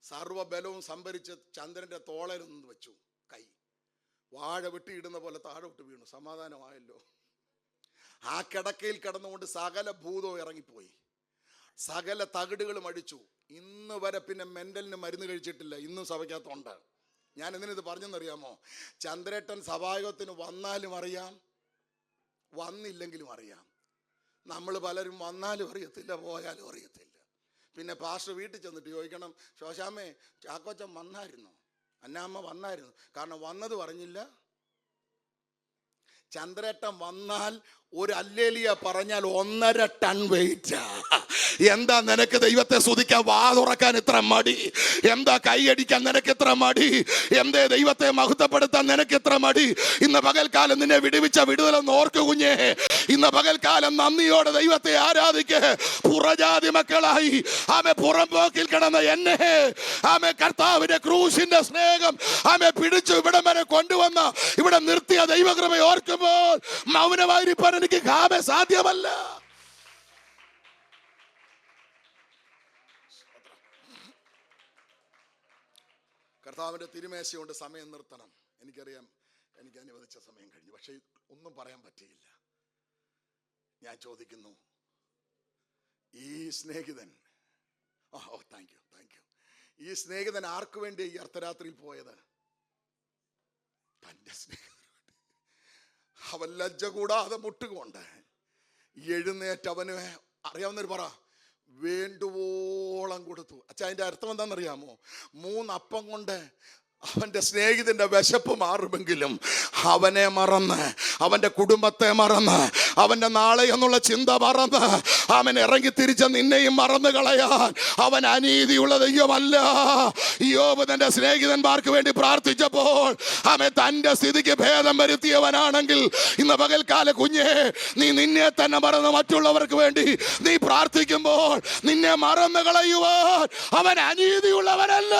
സർവ്വബലവും സംഭരിച്ച് ചന്ദ്രന്റെ തോളയിൽ നിന്ന് വെച്ചു. കൈ വാഴ വെട്ടിയിടുന്ന പോലെ താഴോട്ട് വീണു. സമാധാനമായല്ലോ. ആ കിടക്കയിൽ കിടന്നുകൊണ്ട് സകല ഭൂതവും ഇറങ്ങിപ്പോയി. സകല തകിടുകളും അടിച്ചു. ഇന്ന് വരെ പിന്നെ മെന്റലിന് മരുന്ന് കഴിച്ചിട്ടില്ല. ഇന്നും സഭയ്ക്കകത്തുണ്ട്. ഞാൻ എന്തിനിത് പറഞ്ഞെന്നറിയാമോ? ചന്ദ്രേട്ടൻ സഭായോഗത്തിന് വന്നാലും അറിയാം, വന്നില്ലെങ്കിലും അറിയാം. നമ്മൾ പലരും വന്നാലും അറിയത്തില്ല, പോയാലും അറിയത്തില്ല. പിന്നെ പാസ്റ്റർ വീട്ടിൽ ചെന്നിട്ട് ചോദിക്കണം, ശോശാമ്മേ ചാക്കോച്ചൻ വന്നായിരുന്നു, അന്നാമ്മ വന്നായിരുന്നു. കാരണം വന്നത് പറഞ്ഞില്ല. ചന്ദ്രേട്ടൻ വന്നാൽ ഒരു അല്ലേലിയ പറഞ്ഞാൽ 1.5 ടൺ വെയിറ്റ്. എന്താ നിനക്ക് ദൈവത്തെ സ്തുതിക്കാൻ വാ തുറക്കാൻ ഇത്ര മടി? എന്താ കൈയടിക്കാൻ നിനക്ക് ഇത്ര മടി? എന്തേ ദൈവത്തെ മഹത്വപ്പെടുത്താൻ നിനക്ക് ഇത്ര മടി? ഇന്ന് പകൽക്കാലം നിന്നെ വിടുവിച്ച വിടുതലെന്ന് ഓർക്ക് കുഞ്ഞേ. ഇന്ന് പകൽക്കാലം നന്ദിയോടെ ദൈവത്തെ ആരാധിക്ക്. പുറജാതി മക്കളായി പുറംപോക്കിൽ കിടന്ന എന്നെ കർത്താവിന്റെ ക്രൂശിന്റെ സ്നേഹം പിടിച്ചു ഇവിടം വരെ കൊണ്ടുവന്ന, ഇവിടെ നിർത്തിയ ദൈവകൃപ ഓർക്കുമ്പോൾ മൗനമായിരിക്കാൻ എനിക്ക് സാധ്യമല്ല. കർത്താവിന്റെ തിരുമേശ കൊണ്ട് സമയം നിർത്തണം. എനിക്കറിയാം, എനിക്ക് അനുവദിച്ച സമയം കഴിഞ്ഞു. പക്ഷെ ഒന്നും പറയാൻ പറ്റിയില്ല. ഞാൻ ചോദിക്കുന്നു, ഈ സ്നേഹിതൻ ഓ താങ്ക് യു. ഈ സ്നേഹിതൻ ആർക്കു വേണ്ടി ഈ അർദ്ധരാത്രിയിൽ പോയത്? തൻ്റെ സ്നേഹിതന് വേണ്ടി. അവൻ ലജ്ജ കൂടാതെ മുട്ടുകൊണ്ട് എഴുന്നേറ്റ് അവന് അറിയാവുന്നൊരു പറ വേണ്ടുവോളം കൊടുത്തു. അച്ഛാ, അതിൻ്റെ അർത്ഥം എന്താണെന്നറിയാമോ? 3 അപ്പം കൊണ്ട് അവൻ്റെ സ്നേഹിതന്റെ വിശപ്പ് മാറുമെങ്കിലും അവനെ മറന്ന്, അവൻ്റെ കുടുംബത്തെ മറന്ന്, അവൻ്റെ നാളെ എന്നുള്ള ചിന്ത മറന്ന് അവൻ ഇറങ്ങി തിരിച്ച നിന്നെയും മറന്നു കളയാൻ അവൻ അനീതിയുള്ള ദൈവമല്ല. യോബ് തൻ്റെ സ്നേഹിതന്മാർക്ക് വേണ്ടി പ്രാർത്ഥിച്ചപ്പോൾ അവൻ തൻ്റെ സ്ഥിതിക്ക് ഭേദം വരുത്തിയവനാണെങ്കിൽ ഇന്ന് പകൽക്കാല കുഞ്ഞേ, നീ നിന്നെ തന്നെ മറന്ന് മറ്റുള്ളവർക്ക് വേണ്ടി നീ പ്രാർത്ഥിക്കുമ്പോൾ നിന്നെ മറന്നു കളയുവാൻ അവൻ അനീതിയുള്ളവനല്ല.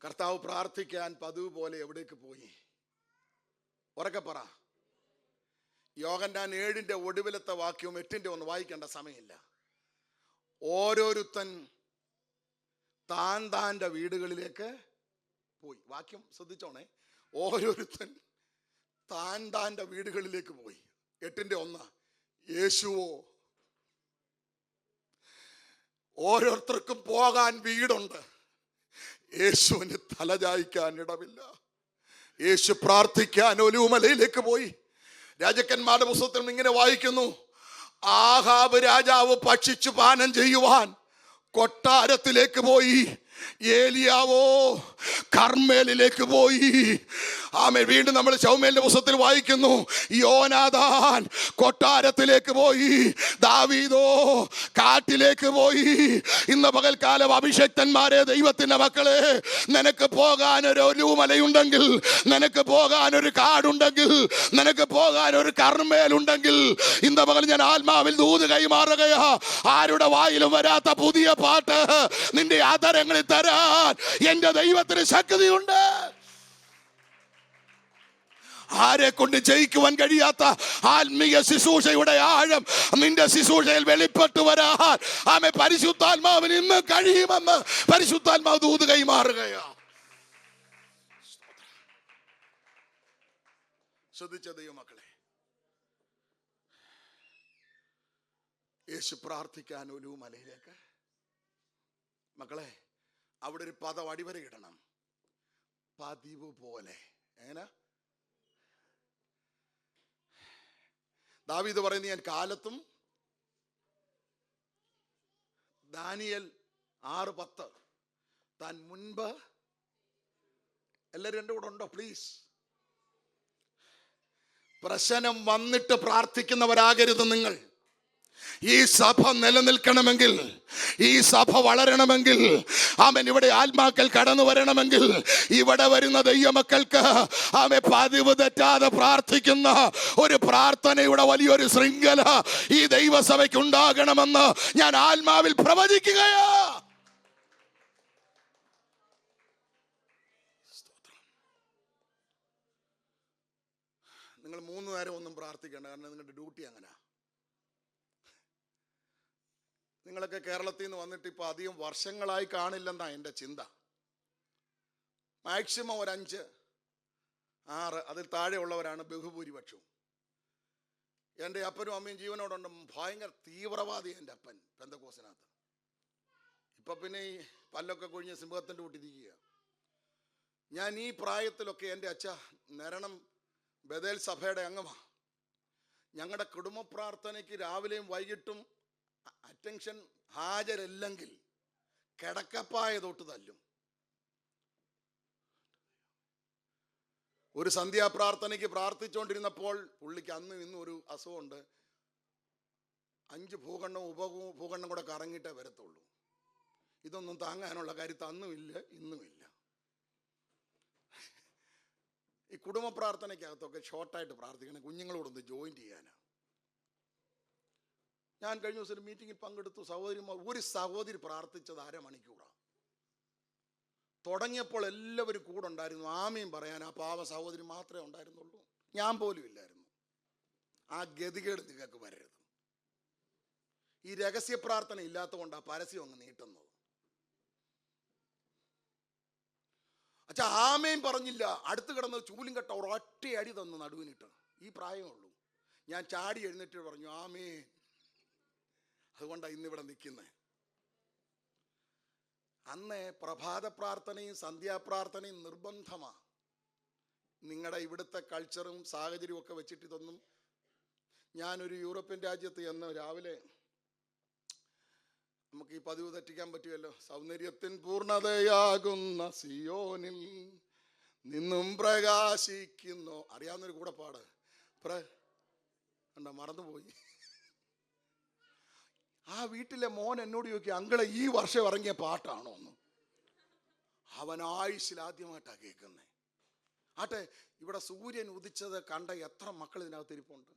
കർത്താവ് പ്രാർത്ഥിക്കാൻ പതിവ് പോലെ എവിടേക്ക് പോയി? ഉറക്കെ പറ. യോഹന്നാൻ 7 ഒടുവിലത്തെ വാക്യവും 8 ഒന്ന് വായിക്കേണ്ട സമയമില്ല. ഓരോരുത്തൻ താൻ്റെ വീടുകളിലേക്ക് പോയി. വാക്യം ശ്രദ്ധിച്ചോണേ. ഓരോരുത്തൻ താൻ്റെ വീടുകളിലേക്ക് പോയി. 8:1. യേശുവോ? ഓരോരുത്തർക്കും പോകാൻ വീടുണ്ട്, യേശുവിന് തലചായ്ക്കാൻ ഇടമില്ല. യേശു പ്രാർത്ഥിക്കാൻ ഒലിവുമലയിലേക്ക് പോയി. രാജാക്കന്മാരുടെ പുസ്തകത്തിൽ ഇങ്ങനെ വായിക്കുന്നു, ആഹാബ് രാജാവ് ഭക്ഷിച്ചു പാനം ചെയ്യുവാൻ കൊട്ടാരത്തിലേക്ക് പോയി, ഏലിയാവോ കർമ്മേലിലേക്ക് പോയി. ആമേൻ. വീണ്ടും നമ്മൾ ശൗമേലിന്റെ പുസ്തകത്തിൽ വായിക്കുന്നു, യോനാഥാൻ കൊട്ടാരത്തിലേക്ക് പോയി, ദാവീദോ കാട്ടിലേക്ക് പോയി. ഇന്ന് പകൽക്കാലം അഭിഷക്തന്മാരെ, ദൈവത്തിന്റെ മക്കളെ, നിനക്ക് പോകാൻ ഒരു ഒലിവുമലയുണ്ടെങ്കിൽ, നിനക്ക് പോകാൻ ഒരു കാടുണ്ടെങ്കിൽ, നിനക്ക് പോകാൻ ഒരു കർമ്മേലുണ്ടെങ്കിൽ, ഇന്ന് പകൽ ഞാൻ ആത്മാവിൽ ദൂത് കൈമാറുകയാ. ആരുടെ വായിലും വരാത്ത പുതിയ പാട്ട് നിന്റെ ആദരങ്ങളിൽ തരാൻ എന്റെ ദൈവത്തിന് ശക്തിയുണ്ട്. ആരെ കൊണ്ട് ജയിക്കുവാൻ കഴിയാത്ത ആത്മീയ ശുശ്രൂഷയുടെ ആഴം നിന്റെ ശുശ്രൂഷയിൽ വെളിപ്പെട്ടു വരാൻ ആമേ പരിശുദ്ധാത്മാവിന് ഇന്ന് കഴിയുമെന്ന് പരിശുദ്ധാത്മാവ് ദൂത് കൈമാറുകയാ. ശ്രദ്ധിച്ച ദൈവമക്കളെ, യേശു പ്രാർത്ഥിക്കാൻ ഒലിവുമലയിലേക്ക്. മക്കളെ, അവിടെ ഒരു പദം അടിവരയിടണം. പതിവ് പോലെ. എങ്ങനെ? ദാവീദ് പറയുന്നു, ഞാൻ കാലത്തും. ദാനിയേൽ 6:10 താൻ മുൻപ്. എല്ലാവരും എൻ്റെ കൂടെ ഉണ്ടോ? പ്ലീസ്. പ്രശ്നം വന്നിട്ട് പ്രാർത്ഥിക്കുന്നവരാകരുത് നിങ്ങൾ. ഈ സഭ നിലനിൽക്കണമെങ്കിൽ, ഈ സഭ വളരണമെങ്കിൽ, ആമേൻ, ഇവിടെ ആത്മാക്കൾ കടന്നു വരണമെങ്കിൽ, ഇവിടെ വരുന്ന ദൈവമക്കൾക്ക് ആമേ പതിവ് തെറ്റാതെ പ്രാർത്ഥിക്കുന്ന ഒരു പ്രാർത്ഥനയുടെ വലിയൊരു ശൃംഖല ഈ ദൈവസഭയ്ക്ക് ഉണ്ടാകണമെന്ന് ഞാൻ ആത്മാവിൽ പ്രവചിക്കുകയാ. നിങ്ങൾ 3 നേരം ഒന്നും പ്രാർത്ഥിക്കേണ്ട, കാരണം നിങ്ങളുടെ ഡ്യൂട്ടി അങ്ങനെ. നിങ്ങളൊക്കെ കേരളത്തിൽ നിന്ന് വന്നിട്ട് ഇപ്പോൾ അധികം വർഷങ്ങളായി കാണില്ലെന്നാണ് എൻ്റെ ചിന്ത. മാക്സിമം ഒരു 5, 6 അതിൽ താഴെയുള്ളവരാണ് ബഹുഭൂരിപക്ഷവും. എൻ്റെ അപ്പനും അമ്മയും ജീവനോടുണ്ട്. ഭയങ്കര തീവ്രവാദി എൻ്റെ അപ്പൻ പെന്തക്കോസിനകത്ത്. ഇപ്പം പിന്നെ ഈ പല്ലൊക്കെ കൊഴിഞ്ഞ് സിംഹത്തിൻ്റെ കൂട്ടിരിക്കുക. ഞാൻ ഈ പ്രായത്തിലൊക്കെ എൻ്റെ അച്ഛ നരണം ബദേൽ സഭയുടെ അംഗമാണ്. ഞങ്ങളുടെ കുടുംബ പ്രാർത്ഥനയ്ക്ക് രാവിലെയും വൈകിട്ടും അറ്റൻഷൻ ഹാജരല്ലെങ്കിൽ കിടക്കപ്പായ തൊട്ട് തല്ലും. ഒരു സന്ധ്യാപ്രാർത്ഥനയ്ക്ക് പ്രാർത്ഥിച്ചുകൊണ്ടിരുന്നപ്പോൾ പുള്ളിക്ക് അന്നും ഇന്നും ഒരു അസുഖമുണ്ട്. 5 ഭൂഖണ്ഡവും ഉപഭൂഖണ്ഡം കൂടെ കറങ്ങിയിട്ടേ വരത്തുള്ളൂ. ഇതൊന്നും താങ്ങാനുള്ള കാര്യത്തിൽ അന്നുമില്ല ഇന്നുമില്ല. ഈ കുടുംബ പ്രാർത്ഥനയ്ക്കകത്തൊക്കെ ഷോർട്ടായിട്ട് പ്രാർത്ഥിക്കണം, കുഞ്ഞുങ്ങളോടൊന്ന് ജോയിൻ ചെയ്യാനാണ്. ഞാൻ കഴിഞ്ഞ ദിവസം ഒരു മീറ്റിങ്ങിൽ പങ്കെടുത്തു. ഒരു സഹോദരി പ്രാർത്ഥിച്ചത് 1/2 മണിക്കൂറാണ്. തുടങ്ങിയപ്പോൾ എല്ലാവരും കൂടെ ഉണ്ടായിരുന്നു. ആമയും പറയാൻ ആ പാവ സഹോദരി മാത്രമേ ഉണ്ടായിരുന്നുള്ളൂ. ഞാൻ പോലും ഇല്ലായിരുന്നു. ആ ഗതികേട് നിങ്ങൾക്ക് വരരുത്. ഈ രഹസ്യ പ്രാർത്ഥന ഇല്ലാത്തതുകൊണ്ട് ആ പരസ്യം അങ്ങ് നീട്ടുന്നത്. അച്ഛാ ആമേൻ പറഞ്ഞില്ല. അടുത്ത് കിടന്ന് ചൂലും കെട്ട ഒരൊറ്റ അടി തന്നു നടുവിനിട്ട്. ഈ പ്രായമേ ഉള്ളൂ. ഞാൻ ചാടി എഴുന്നേറ്റ് പറഞ്ഞു ആമേൻ. അതുകൊണ്ടാണ് ഇന്നിവിടെ നിൽക്കുന്നത്. അന്ന് പ്രഭാത പ്രാർത്ഥനയും സന്ധ്യാപ്രാർത്ഥനയും നിർബന്ധമാണ്. നിങ്ങളുടെ ഇവിടുത്തെ കൾച്ചറും സാഹചര്യവും ഒക്കെ വെച്ചിട്ട് ഇതൊന്നും. ഞാനൊരു യൂറോപ്യൻ രാജ്യത്ത് എന്ന് രാവിലെ, നമുക്ക് ഈ പതിവ് തെറ്റിക്കാൻ പറ്റുമല്ലോ, സൗന്ദര്യത്തിൻ പൂർണ്ണതയാകുന്ന സിയോനിൽ നിന്നും പ്രകാശിക്കുന്നു. അറിയാവുന്നൊരു കൂടെ പാട്. മറന്നുപോയി. ആ വീട്ടിലെ മോൻ എന്നോട് ചോദിക്കുക, അങ്കിളെ ഈ വർഷം ഇറങ്ങിയ പാട്ടാണോ എന്ന്. അവൻ ആയുസ്സിൽ ആദ്യമായിട്ടാണ് കേൾക്കുന്നത്. ആട്ടെ, ഇവിടെ സൂര്യൻ ഉദിച്ചത് കണ്ട എത്ര മക്കൾ ഇതിനകത്ത് ഇരിപ്പുണ്ട്.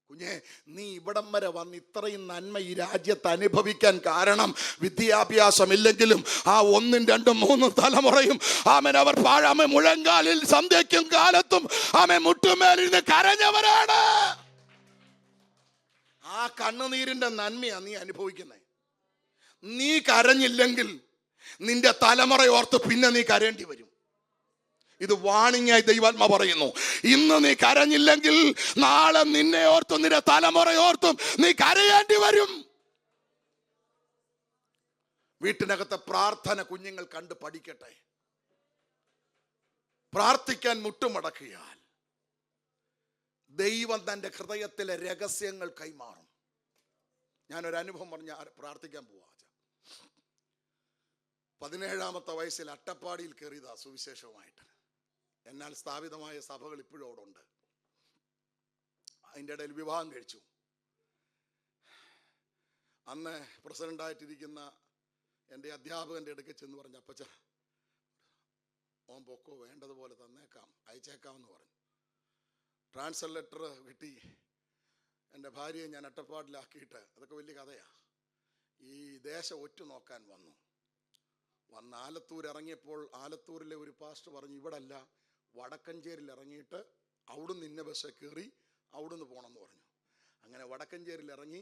കുഞ്ഞെ, നീ ഇവിടം വരെ വന്ന് ഇത്രയും നന്മ ഈ രാജ്യത്ത് അനുഭവിക്കാൻ കാരണം വിദ്യാഭ്യാസമില്ലെങ്കിലും ആ 1, 2, 3 തലമുറയും ആമൻ അവർ പാഴാമ മുഴങ്കാലിൽ സന്ധ്യയ്ക്കും കാലത്തും ആമൻ മുട്ടുമേലിരുന്ന് കരഞ്ഞവരാണ്. ആ കണ്ണുനീരിന്റെ നന്മയാ നീ അനുഭവിക്കുന്നത്. നീ കരഞ്ഞില്ലെങ്കിൽ നിന്റെ തലമുറയോർത്ത് പിന്നെ നീ കരയേണ്ടി വരും. ഇത് വാണിംഗായി ദൈവാത്മ പറയുന്നു. ഇന്ന് നീ കരഞ്ഞില്ലെങ്കിൽ നാളെ നിന്നെ ഓർത്തും നിന്റെ തലമുറയോർത്തും നീ കരയേണ്ടി വരും. വീട്ടിനകത്തെ പ്രാർത്ഥന കുഞ്ഞുങ്ങൾ കണ്ട് പഠിക്കട്ടെ. പ്രാർത്ഥിക്കാൻ മുട്ടുമടക്കിയാൽ ദൈവം തൻ്റെ ഹൃദയത്തിലെ രഹസ്യങ്ങൾ കൈമാറും. ഞാനൊരു അനുഭവം പറഞ്ഞ പ്രാർത്ഥിക്കാൻ പോവാ. 17-ാമത്തെ വയസ്സിൽ അട്ടപ്പാടിയിൽ കയറിയതാ സുവിശേഷവുമായിട്ട്. എന്നാൽ സ്ഥാപിതമായ സഭകൾ ഇപ്പോഴും അവിടെ ഉണ്ട്. അതിൻ്റെ ഇടയിൽ വിവാഹം കഴിച്ചു. അന്ന് പ്രസിഡൻ്റായിട്ടിരിക്കുന്ന എൻ്റെ അധ്യാപകൻ്റെ അടുക്കൽ ചെന്ന് പറഞ്ഞു, അപ്പച്ച ഓൻ പൊക്കോ, വേണ്ടതുപോലെ തന്നേക്കാം, അയച്ചേക്കാമെന്ന് പറഞ്ഞു. ട്രാൻസ്ഫർ ലെറ്റർ കിട്ടി. എൻ്റെ ഭാര്യയെ ഞാൻ അട്ടപ്പാടിലാക്കിയിട്ട്, അതൊക്കെ വലിയ കഥയാണ്. ഈ ദേശം ഒറ്റ നോക്കാൻ വന്ന് ആലത്തൂർ ഇറങ്ങിയപ്പോൾ ആലത്തൂരിലെ ഒരു പാസ്റ്റർ പറഞ്ഞു, ഇവിടെ അല്ല, വടക്കഞ്ചേരിയിൽ ഇറങ്ങിയിട്ട് അവിടുന്ന് ഇന്ന ബസ് കയറി അവിടുന്ന് പോകണമെന്ന് പറഞ്ഞു. അങ്ങനെ വടക്കഞ്ചേരിയിൽ ഇറങ്ങി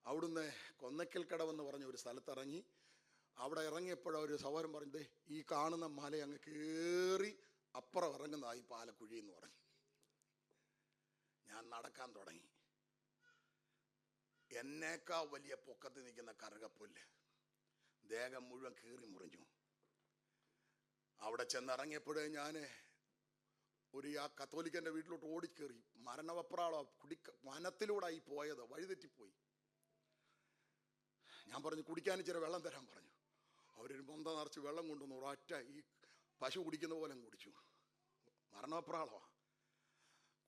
അവിടുന്ന് കൊന്നക്കൽ കടവെന്ന് പറഞ്ഞ ഒരു സ്ഥലത്തിറങ്ങി. അവിടെ ഇറങ്ങിയപ്പോഴൊരു സഹോദരൻ പറഞ്ഞത്, ഈ കാണുന്ന മല അങ്ങ് കയറി അപ്പുറം ഇറങ്ങുന്നതായി പാലക്കുഴി എന്ന് പറഞ്ഞു. ഞാൻ നടക്കാൻ തുടങ്ങി. എന്നേക്കാ വലിയ പൊക്കത്ത് നിൽക്കുന്ന കറുകപ്പുല്ല്, ദേഹം മുഴുവൻ കീറി മുറിഞ്ഞു. അവിടെ ചെന്നിറങ്ങിയപ്പോഴേ ഞാൻ ആ കത്തോലിക്കൻ്റെ വീട്ടിലോട്ട് ഓടിക്കേറി. മരണവപ്രാളം വനത്തിലൂടെ ആയി പോയത്, വഴിതെറ്റിപ്പോയി. ഞാൻ പറഞ്ഞു, കുടിക്കാൻ ഇച്ചിരി വെള്ളം തരാൻ പറഞ്ഞു. അവരൊരു മൊന്ത നിറച്ച് വെള്ളം കൊണ്ടുവന്നു. ഒരൊറ്റ ഈ പശു കുടിക്കുന്ന പോലെ കുടിച്ചു. മരണവപ്രാളമാണ്.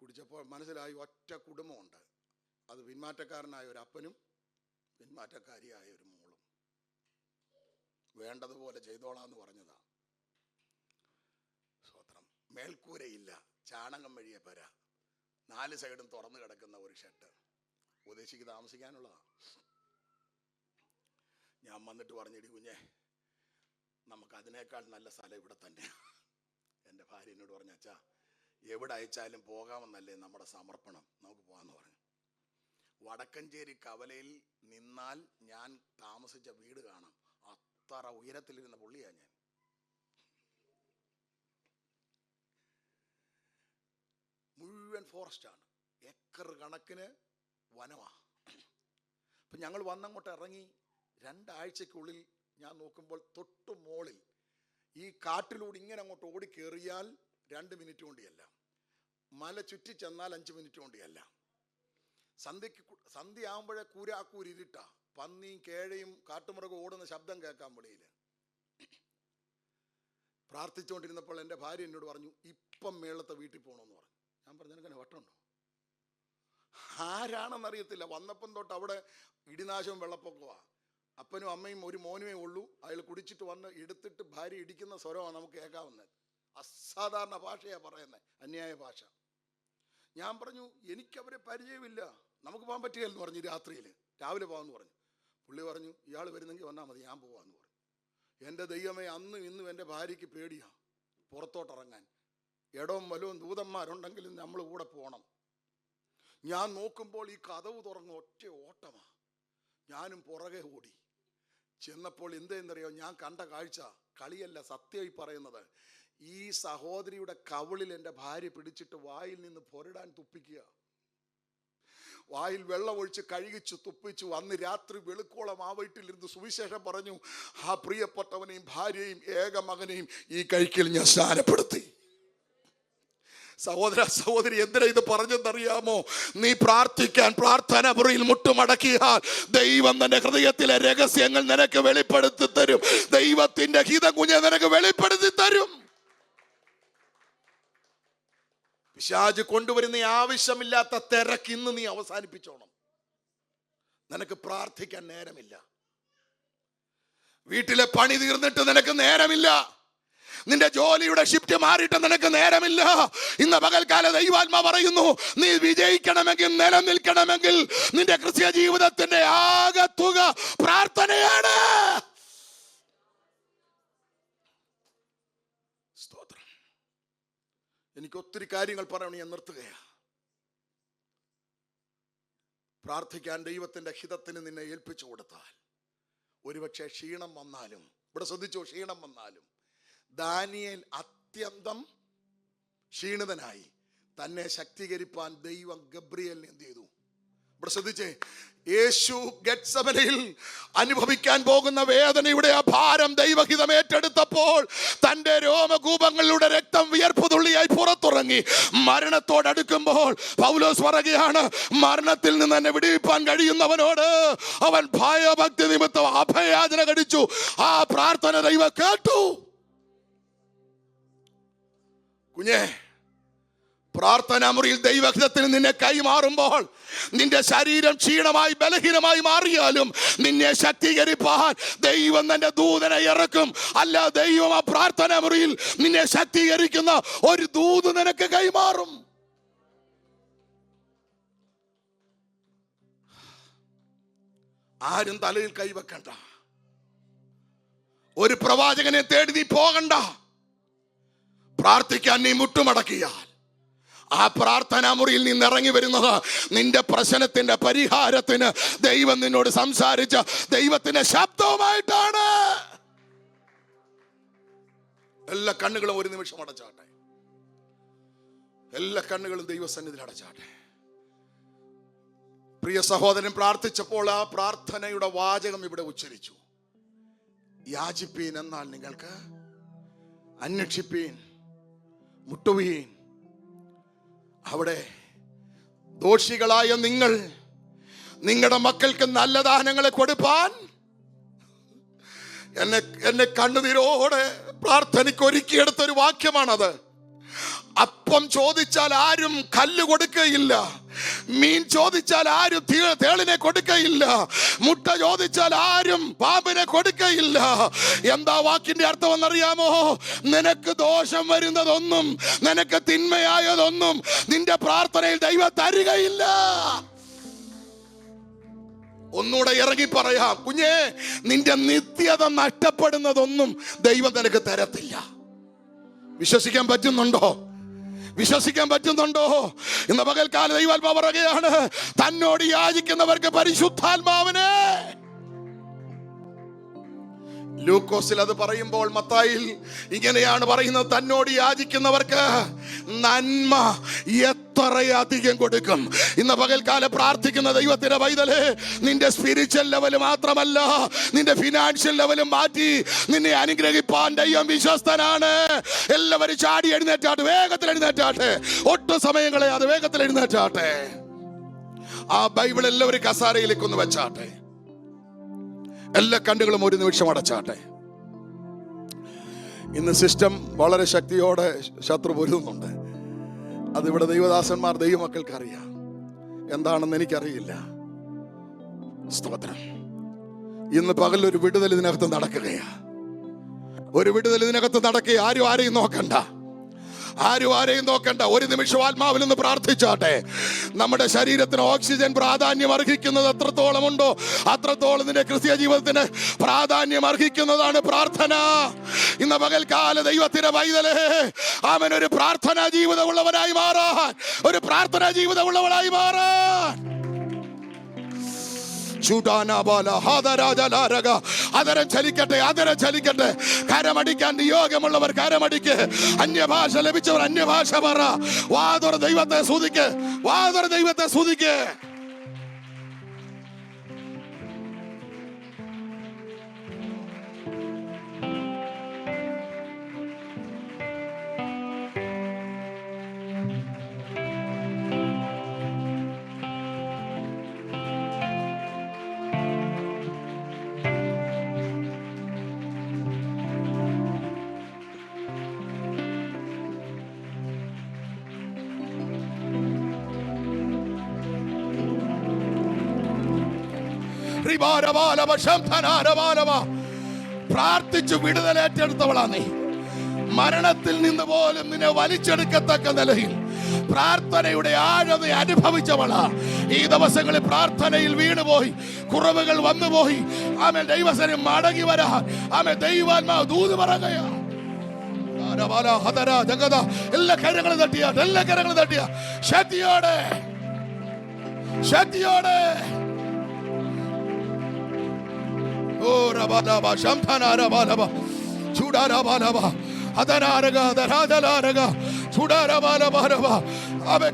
കുടിച്ചപ്പോൾ മനസ്സിലായി ഒറ്റ കുടുംബമുണ്ട്. അത് പിന്മാറ്റക്കാരനായ ഒരു അപ്പനും പിന്മാറ്റക്കാരിയായ ഒരു മോളും. വേണ്ടതുപോലെ ചെയ്തോളാന്ന് പറഞ്ഞതാ. സ്വത്രം. മേൽക്കൂരയില്ല, ചാണകം വഴിയെ പെര, 4 സൈഡും തുറന്നു കിടക്കുന്ന ഒരു ഷെഡ്. ഉപദേശിക്ക് താമസിക്കാനുള്ളതാ. ഞാൻ വന്നിട്ട് പറഞ്ഞിടി കുഞ്ഞെ, നമുക്ക് അതിനേക്കാൾ നല്ല സ്ഥലം ഇവിടെ തന്നെ. എൻ്റെ ഭാര്യ എന്നോട് പറഞ്ഞു, അച്ഛാ എവിടെ അയച്ചാലും പോകാമെന്നല്ലേ നമ്മുടെ സമർപ്പണം, നമുക്ക് പോകാമെന്ന് പറഞ്ഞു. വടക്കഞ്ചേരി കവലയിൽ നിന്നാൽ ഞാൻ താമസിച്ച വീട് കാണാം. അത്ര ഉയരത്തിലിരുന്ന പുള്ളിയാ ഞാൻ. മുഴുവൻ ഫോറസ്റ്റാണ്, ഏക്കർ കണക്കിന് വനമാ. അപ്പം ഞങ്ങൾ വന്നങ്ങോട്ട് ഇറങ്ങി 2 ആഴ്ചക്കുള്ളിൽ ഞാൻ നോക്കുമ്പോൾ തൊട്ടു മോളിൽ ഈ കാട്ടിലൂടെ ഇങ്ങനെ അങ്ങോട്ട് ഓടിക്കേറിയാൽ 2 മിനിറ്റ് കൊണ്ടിയല്ല, മല ചുറ്റി ചെന്നാൽ 5 മിനിറ്റ് കൊണ്ടിയല്ല. സന്ധ്യ ആകുമ്പോഴേ കൂരാക്കൂരിട്ടാ. പന്നിയും കേഴയും കാട്ടുമൃഗം ഓടുന്ന ശബ്ദം കേൾക്കാൻ വെളിയിൽ. പ്രാർത്ഥിച്ചുകൊണ്ടിരുന്നപ്പോൾ എൻ്റെ ഭാര്യ എന്നോട് പറഞ്ഞു, ഇപ്പം മേളത്തെ വീട്ടിൽ പോകണമെന്ന് പറഞ്ഞു. ഞാൻ പറഞ്ഞു, എനിക്കെന്നെ വട്ടമുണ്ടോ? ആരാണെന്നറിയത്തില്ല. വന്നപ്പം തൊട്ട് അവിടെ ഇടിനാശവും വെള്ളപ്പൊക്കമാണ്. അപ്പനും അമ്മയും ഒരു മോനുമേ ഉള്ളൂ. അയാൾ കുടിച്ചിട്ട് വന്ന് എടുത്തിട്ട് ഭാര്യ ഇടിക്കുന്ന സ്വരമാണ് നമുക്ക് കേൾക്കാവുന്നത്. അസാധാരണ ഭാഷയാണ് പറയുന്നത്, അന്യായ ഭാഷ. ഞാൻ പറഞ്ഞു, എനിക്കവരെ പരിചയമില്ല, നമുക്ക് പോകാൻ പറ്റുകയെന്ന് പറഞ്ഞു. രാവിലെ പോകാമെന്ന് പറഞ്ഞു. പുള്ളി പറഞ്ഞു, ഇയാൾ വരുന്നെങ്കിൽ വന്നാൽ മതി, ഞാൻ പോകാമെന്ന് പറഞ്ഞു. എൻ്റെ ദൈവമേ, അന്നും ഇന്നും എൻ്റെ ഭാര്യയ്ക്ക് പേടിയാണ് പുറത്തോട്ടിറങ്ങാൻ. ഇടവും വലവും ദൂതന്മാരുണ്ടെങ്കിലും നമ്മൾ കൂടെ പോകണം. ഞാൻ നോക്കുമ്പോൾ ഈ കതവ് തുറന്ന് ഒറ്റ ഓട്ടമാണ്. ഞാനും പുറകെ ഓടി. ചെന്നപ്പോൾ എന്തെന്നറിയോ, ഞാൻ കണ്ട കാഴ്ച കളിയല്ല, സത്യമായി പറയുന്നത്. ഈ സഹോദരിയുടെ കവിളിൽ എൻ്റെ ഭാര്യ പിടിച്ചിട്ട് വായിൽ നിന്ന് പൊരടാൻ തുപ്പിക്കുക. വായിൽ വെള്ളം ഒഴിച്ച് കഴുകിച്ചു തുപ്പിച്ചു. അന്ന് രാത്രി വെളുക്കോളം ആ വീട്ടിലിരുന്ന് സുവിശേഷം പറഞ്ഞു. ആ പ്രിയപ്പെട്ടവനെയും ഭാര്യയെയും ഏക മകനെയും ഈ കഴിക്കൽ ഞാൻ സ്നാനപ്പെടുത്തി. സഹോദര സഹോദരി, എന്തിനാ ഇത് പറഞ്ഞെന്നറിയാമോ? നീ പ്രാർത്ഥിക്കാൻ പ്രാർത്ഥന മുറിയിൽ മുട്ടുമടക്കിയാൽ ദൈവം തന്റെ ഹൃദയത്തിലെ രഹസ്യങ്ങൾ നിനക്ക് വെളിപ്പെടുത്തി തരും. ദൈവത്തിന്റെ ഹിതം കുഞ്ഞെ നിനക്ക് വെളിപ്പെടുത്തി തരും. പിശാച് കൊണ്ടുവരുന്ന ആവശ്യമില്ലാത്ത തിരക്ക് ഇന്ന് നീ അവസാനിപ്പിച്ചോണം. നിനക്ക് പ്രാർത്ഥിക്കാൻ നേരമില്ല. വീട്ടിലെ പണി തീർന്നിട്ട് നിനക്ക് നേരമില്ല. നിന്റെ ജോലിയുടെ ഷിഫ്റ്റ് മാറിയിട്ട് നിനക്ക് നേരമില്ല. ഇന്ന് പകൽക്കാല ദൈവാത്മാ പറയുന്നു, നീ വിജയിക്കണമെങ്കിൽ, നിലനിൽക്കണമെങ്കിൽ നിന്റെ ക്രിസ്ത്യ ജീവിതത്തിന്റെ ആകെ തുക പ്രാർത്ഥനയാണ്. സ്തോത്രം. എനിക്ക് ഒത്തിരി കാര്യങ്ങൾ പറയണം, ഞാൻ നിർത്തുകയാ. പ്രാർത്ഥിക്കാൻ ദൈവത്തിന്റെ ഹിതത്തിന് നിന്നെ ഏൽപ്പിച്ചു കൊടുത്താൽ ഒരുപക്ഷെ ക്ഷീണം വന്നാലും, ഇവിടെ ശ്രദ്ധിച്ചോ, ക്ഷീണം വന്നാലും ദാനിയേൽ അത്യന്തം ക്ഷീണിതനായി. തന്നെ ശക്തീകരിപ്പാൻ ദൈവം ഗബ്രിയേലിനെ എന്ത് ചെയ്തു? ഇവിടെ ശ്രദ്ധിച്ചേ, യേശു ഗെത്സമനയിൽ അനുഭവിക്കാൻ പോകുന്ന വേദനയുടെ ആ ഭാരം ദൈവഹിതം ഏറ്റെടുത്തപ്പോൾ തന്റെ രോമകൂപങ്ങളുടെ രക്തം വിയർപ്പ് തുള്ളിയായി പുറത്തിറങ്ങി. മരണത്തോടടുക്കുമ്പോൾ പൗലോസ് പറയുകയാണ്, മരണത്തിൽ നിന്ന് എന്നെ വിടുവിപ്പാൻ കഴിയുന്നവനോട് അവൻ ഭയഭക്തി നിമിത്തം അഭയാചന കഴിച്ചു. ആ പ്രാർത്ഥന ദൈവം കേട്ടു. കുഞ്ഞേ, പ്രാർത്ഥനാ മുറിയിൽ ദൈവഹിതത്തിന് നിന്നെ കൈമാറുമ്പോൾ നിന്റെ ശരീരം ക്ഷീണമായി ബലഹീനമായി മാറിയാലും നിന്നെ ശക്തീകരിപ്പാൻ ദൈവം തന്റെ ദൂതനെ ഇറക്കും. അല്ല, ദൈവം ആ പ്രാർത്ഥനാ മുറിയിൽ നിന്നെ ശക്തീകരിക്കുന്ന ഒരു ദൂത് നിനക്ക് കൈമാറും. ആരും തലയിൽ കൈവെക്കണ്ട. ഒരു പ്രവാചകനെ തേടി നീ പോകണ്ട. പ്രാർത്ഥിക്കാൻ നീ മുട്ടുമടക്കിയാൽ ആ പ്രാർത്ഥനാ മുറിയിൽ നിന്ന് ഇറങ്ങി വരുന്നത് നിന്റെ പ്രശ്നത്തിന്റെ പരിഹാരത്തിന് ദൈവം നിന്നോട് സംസാരിച്ച ദൈവത്തിന്റെ ശബ്ദവുമായിട്ടാണ്. എല്ലാ കണ്ണുകളും ഒരു നിമിഷം അടച്ചാട്ടെ. എല്ലാ കണ്ണുകളും ദൈവസന്നിധിയിൽ അടച്ചാട്ടെ. പ്രിയ സഹോദരൻ പ്രാർത്ഥിച്ചപ്പോൾ ആ പ്രാർത്ഥനയുടെ വാചകം ഇവിടെ ഉച്ചരിച്ചു. യാചിപ്പീൻ എന്നാൽ നിങ്ങൾക്ക്, അന്വേഷിപ്പീൻ, മുട്ടുവീൻ. അവിടെ ദോഷികളായ നിങ്ങൾ നിങ്ങളുടെ മക്കൾക്ക് നല്ല ദാനങ്ങളെ കൊടുപ്പാൻ എന്നെ കണ്ണുനീരോടെ പ്രാർത്ഥനയ്ക്ക് ഒരുക്കിയെടുത്തൊരു വാക്യമാണത്. അപ്പം ചോദിച്ചാൽ ആരും കല്ല് കൊടുക്കുകയില്ല. മീൻ ചോദിച്ചാൽ ആരും തേളിനെ കൊടുക്കയില്ല. മുട്ട ചോദിച്ചാൽ ആരും പാമ്പിനെ കൊടുക്കയില്ല. എന്താ വാക്കിന്റെ അർത്ഥം എന്നറിയാമോ? നിനക്ക് ദോഷം വരുന്നതൊന്നും, നിനക്ക് തിന്മയായതൊന്നും നിന്റെ പ്രാർത്ഥനയിൽ ദൈവം തരികയില്ല. ഒന്നുകൂടെ ഇറങ്ങി പറയാം, കുഞ്ഞേ, നിന്റെ നിത്യത നഷ്ടപ്പെടുന്നതൊന്നും ദൈവം നിനക്ക് തരത്തില്ല. വിശ്വസിക്കാൻ പറ്റുന്നുണ്ടോ? വിശ്വസിക്കാൻ പറ്റുന്നുണ്ടോ? ഇന്ന് പകൽക്കാല ദൈവാത്മാവ് പറയുകയാണ്, തന്നോട് യാചിക്കുന്നവർക്ക് പരിശുദ്ധാത്മാവിനെ. ലൂക്കോസിൽ അത് പറയുമ്പോൾ മത്തായിൽ ഇങ്ങനെയാണ് പറയുന്നത്, തന്നോട് യാചിക്കുന്നവർക്ക് നന്മ എത്രയധികം കൊടുക്കും. ഇന്ന് പകൽക്കാലം പ്രാർത്ഥിക്കുന്ന ദൈവത്തിന്റെ പൈതലേ, നിന്റെ സ്പിരിച്വൽ ലെവൽ മാത്രമല്ല, നിന്റെ ഫിനാൻഷ്യൽ ലെവലും മാറ്റി നിന്നെ അനുഗ്രഹിപ്പാൻ ദൈവം വിശ്വസ്തനാണ്. എല്ലാവരും ചാടി എഴുന്നേറ്റാട്ടെ, വേഗത്തിൽ എഴുന്നേറ്റാട്ടെ, ഒട്ടും സമയങ്ങളെ അത് വേഗത്തിൽ എഴുന്നേറ്റാട്ടെ. ആ ബൈബിൾ എല്ലാവരും കസാരയിലേക്ക് ഒന്ന് വെച്ചാട്ടെ. എല്ലാ കണ്ണുകളും ഒരു നിമിഷം അടച്ചാട്ടെ. ഇന്ന് സിസ്റ്റം വളരെ ശക്തിയോടെ ശത്രു പൊരുതുന്നുണ്ട്. അതിവിടെ ദൈവദാസന്മാർ, ദൈവമക്കൾക്ക് അറിയാം. എന്താണെന്ന് എനിക്കറിയില്ല. സ്തോത്രം. ഇന്ന് പകലൊരു വിടുതൽ ഇതിനകത്ത് നടക്കുകയാ. ഒരു വിടുതൽ ഇതിനകത്ത് നടക്കുക. ആരും ആരെയും നോക്കണ്ട, ആരും ആരെയും നോക്കണ്ട. ഒരു നിമിഷം ആത്മാവിൽ നിന്ന് പ്രാർത്ഥിച്ചാട്ടെ. നമ്മുടെ ശരീരത്തിന് ഓക്സിജൻ പ്രാധാന്യം അർഹിക്കുന്നത് എത്രത്തോളം ഉണ്ടോ അത്രത്തോളം നിന്റെ ക്രിസ്തീയ ജീവിതത്തിന് പ്രാധാന്യം അർഹിക്കുന്നതാണ് പ്രാർത്ഥന. ഇന്ന് പകൽക്കാല ദൈവത്തിന്റെ പൈതലേ, അവൻ ഒരു പ്രാർത്ഥനാ ജീവിതമുള്ളവനായി മാറാൻ, ഒരു പ്രാർത്ഥനാ ജീവിതമുള്ളവനായി മാറാൻ. അതരം ചലിക്കട്ടെ, അതരം ചലിക്കട്ടെ. കരമടിക്കാൻ നിയോഗമുള്ളവർ കരമടിക്ക്. അന്യഭാഷ ലഭിച്ചവർ അന്യഭാഷ പറ. വാതുറ ദൈവത്തെ സ്തുതിക്ക്, വാതുറ ദൈവത്തെ സ്തുതിക്ക്. പ്രാർത്ഥിച്ചു വിടുതലേറ്റെടുത്തവളാ നീ. മരണത്തിൽ നിന്ന് പോലും നിന്നെ വലിച്ചെടുക്കത്തക്ക നിലയിൽ പ്രാർത്ഥനയുടെ ആഴത അനുഭവിച്ചവളാ. ഈ ദിവസങ്ങളിൽ പ്രാർത്ഥനയിൽ വീണുപോയി, കുറവുകൾ വന്നുപോയി. ആമേൻ. ദൈവസനം മടങ്ങി വരാൻ ആമേൻ ദൈവാത്മാവ് ദൂത് പറയുകയാ. എല്ലാ കരങ്ങളും തട്ടിയ, എല്ലാ കരങ്ങളും തട്ടിയ ശക്തിയോടെ, ശക്തിയോടെ.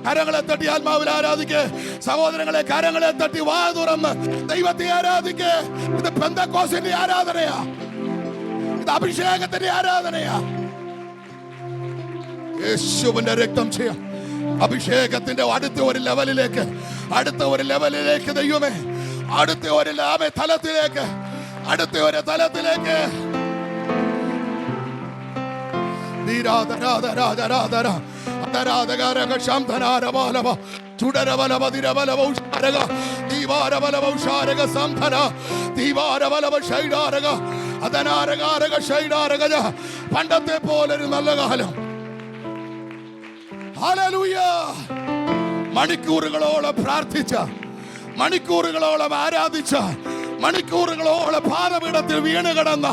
കരങ്ങളെ തട്ടി ആത്മാവിൽ ആരാധിക്ക്. സഹോദരങ്ങളെ കരങ്ങളെ തട്ടി വാ തുറന്ന് ദൈവത്തെ ആരാധിക്ക്. ഇത് പെന്തക്കോസ്തിന്റെ ആരാധനയാ, ഇത് അഭിഷേകത്തിന്റെ ആരാധനയാ. യേശുവിന്റെ രക്തം ചെയ്യാം. അഭിഷേകത്തിന്റെ അടുത്ത ഒരു ലെവലിലേക്ക്, അടുത്ത ഒരു ലെവലിലേക്ക് ദൈവമേ, അടുത്ത ഒരു തലത്തിലേക്ക്, അടുത്ത ഒരു തലത്തിലേക്ക്. പണ്ടത്തെ പോലൊരു നല്ല കാലം. ഹല്ലേലൂയ. മണിക്കൂറുകളോളം പ്രാർത്ഥിച്ച, മണിക്കൂറുകളോളം ആരാധിച്ച, മണിക്കൂറുകളോളം പാദപീഠത്തിൽ വീണ് കിടന്ന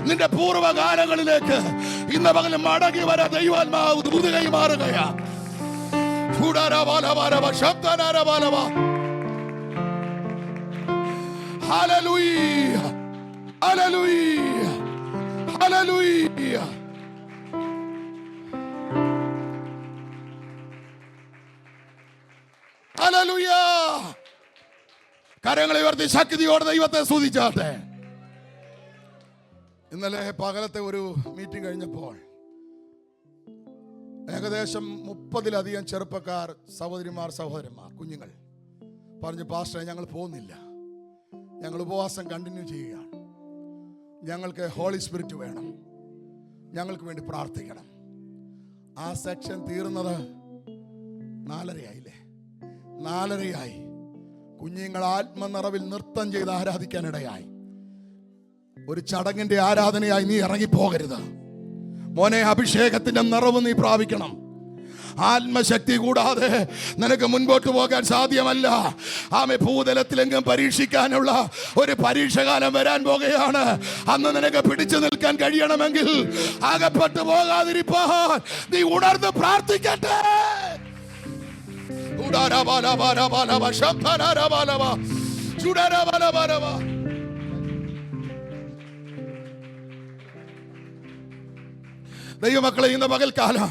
നിന്റെ പൂർവ്വകാലങ്ങളിലേക്ക് ഇന്ന് പകലും മടങ്ങി വരാ ദൈവാത്മാവ് ദൂത് കൈമാറുകയാ. ഹല്ലേലൂയ, ഹല്ലേലൂയ, ഹല്ലേലൂയ. ഹല്ലേലൂയ. കരങ്ങളെ ഉയർത്തി ശക്തിയോടെ ദൈവത്തെ സ്തുതിച്ചാട്ടെ. ഇന്നലെ പകലത്തെ ഒരു മീറ്റിംഗ് കഴിഞ്ഞപ്പോൾ ഏകദേശം 30-ലധികം ചെറുപ്പക്കാർ, സഹോദരിമാർ, സഹോദരന്മാർ, കുഞ്ഞുങ്ങൾ പറഞ്ഞു, പാസ്റ്ററെ ഞങ്ങൾ പോകുന്നില്ല, ഞങ്ങൾ ഉപവാസം കണ്ടിന്യൂ ചെയ്യുകയാണ്, ഞങ്ങൾക്ക് ഹോളി സ്പിരിറ്റ് വേണം, ഞങ്ങൾക്ക് വേണ്ടി പ്രാർത്ഥിക്കണം. ആ സെക്ഷൻ തീർന്നത് 4:30 4:30 കുഞ്ഞുങ്ങൾ ആത്മനിറവിൽ നൃത്തം ചെയ്ത് ആരാധിക്കാനിടയായി. ഒരു ചടങ്ങിന്റെ ആരാധനയായി നീ ഇറങ്ങിപ്പോകരുത് മോനെ. അഭിഷേകത്തിന്റെ നിറവ് നീ പ്രാപിക്കണം. ആത്മശക്തി കൂടാതെ നിനക്ക് മുൻപോട്ട് പോകാൻ സാധ്യമല്ല. ആമേ. ഭൂതലത്തിലെങ്കിലും പരീക്ഷിക്കാനുള്ള ഒരു പരീക്ഷകാലം വരാൻ പോകുകയാണ്. അന്ന് നിനക്ക് പിടിച്ചു നിൽക്കാൻ കഴിയണമെങ്കിൽ, അകപ്പെട്ടു പോകാതിരിപ്പാൻ നീ ഉണർന്ന് പ്രാർത്ഥിക്കട്ടെ. ദൈവമക്കളെ, ഇന്ന് പകൽക്കാലം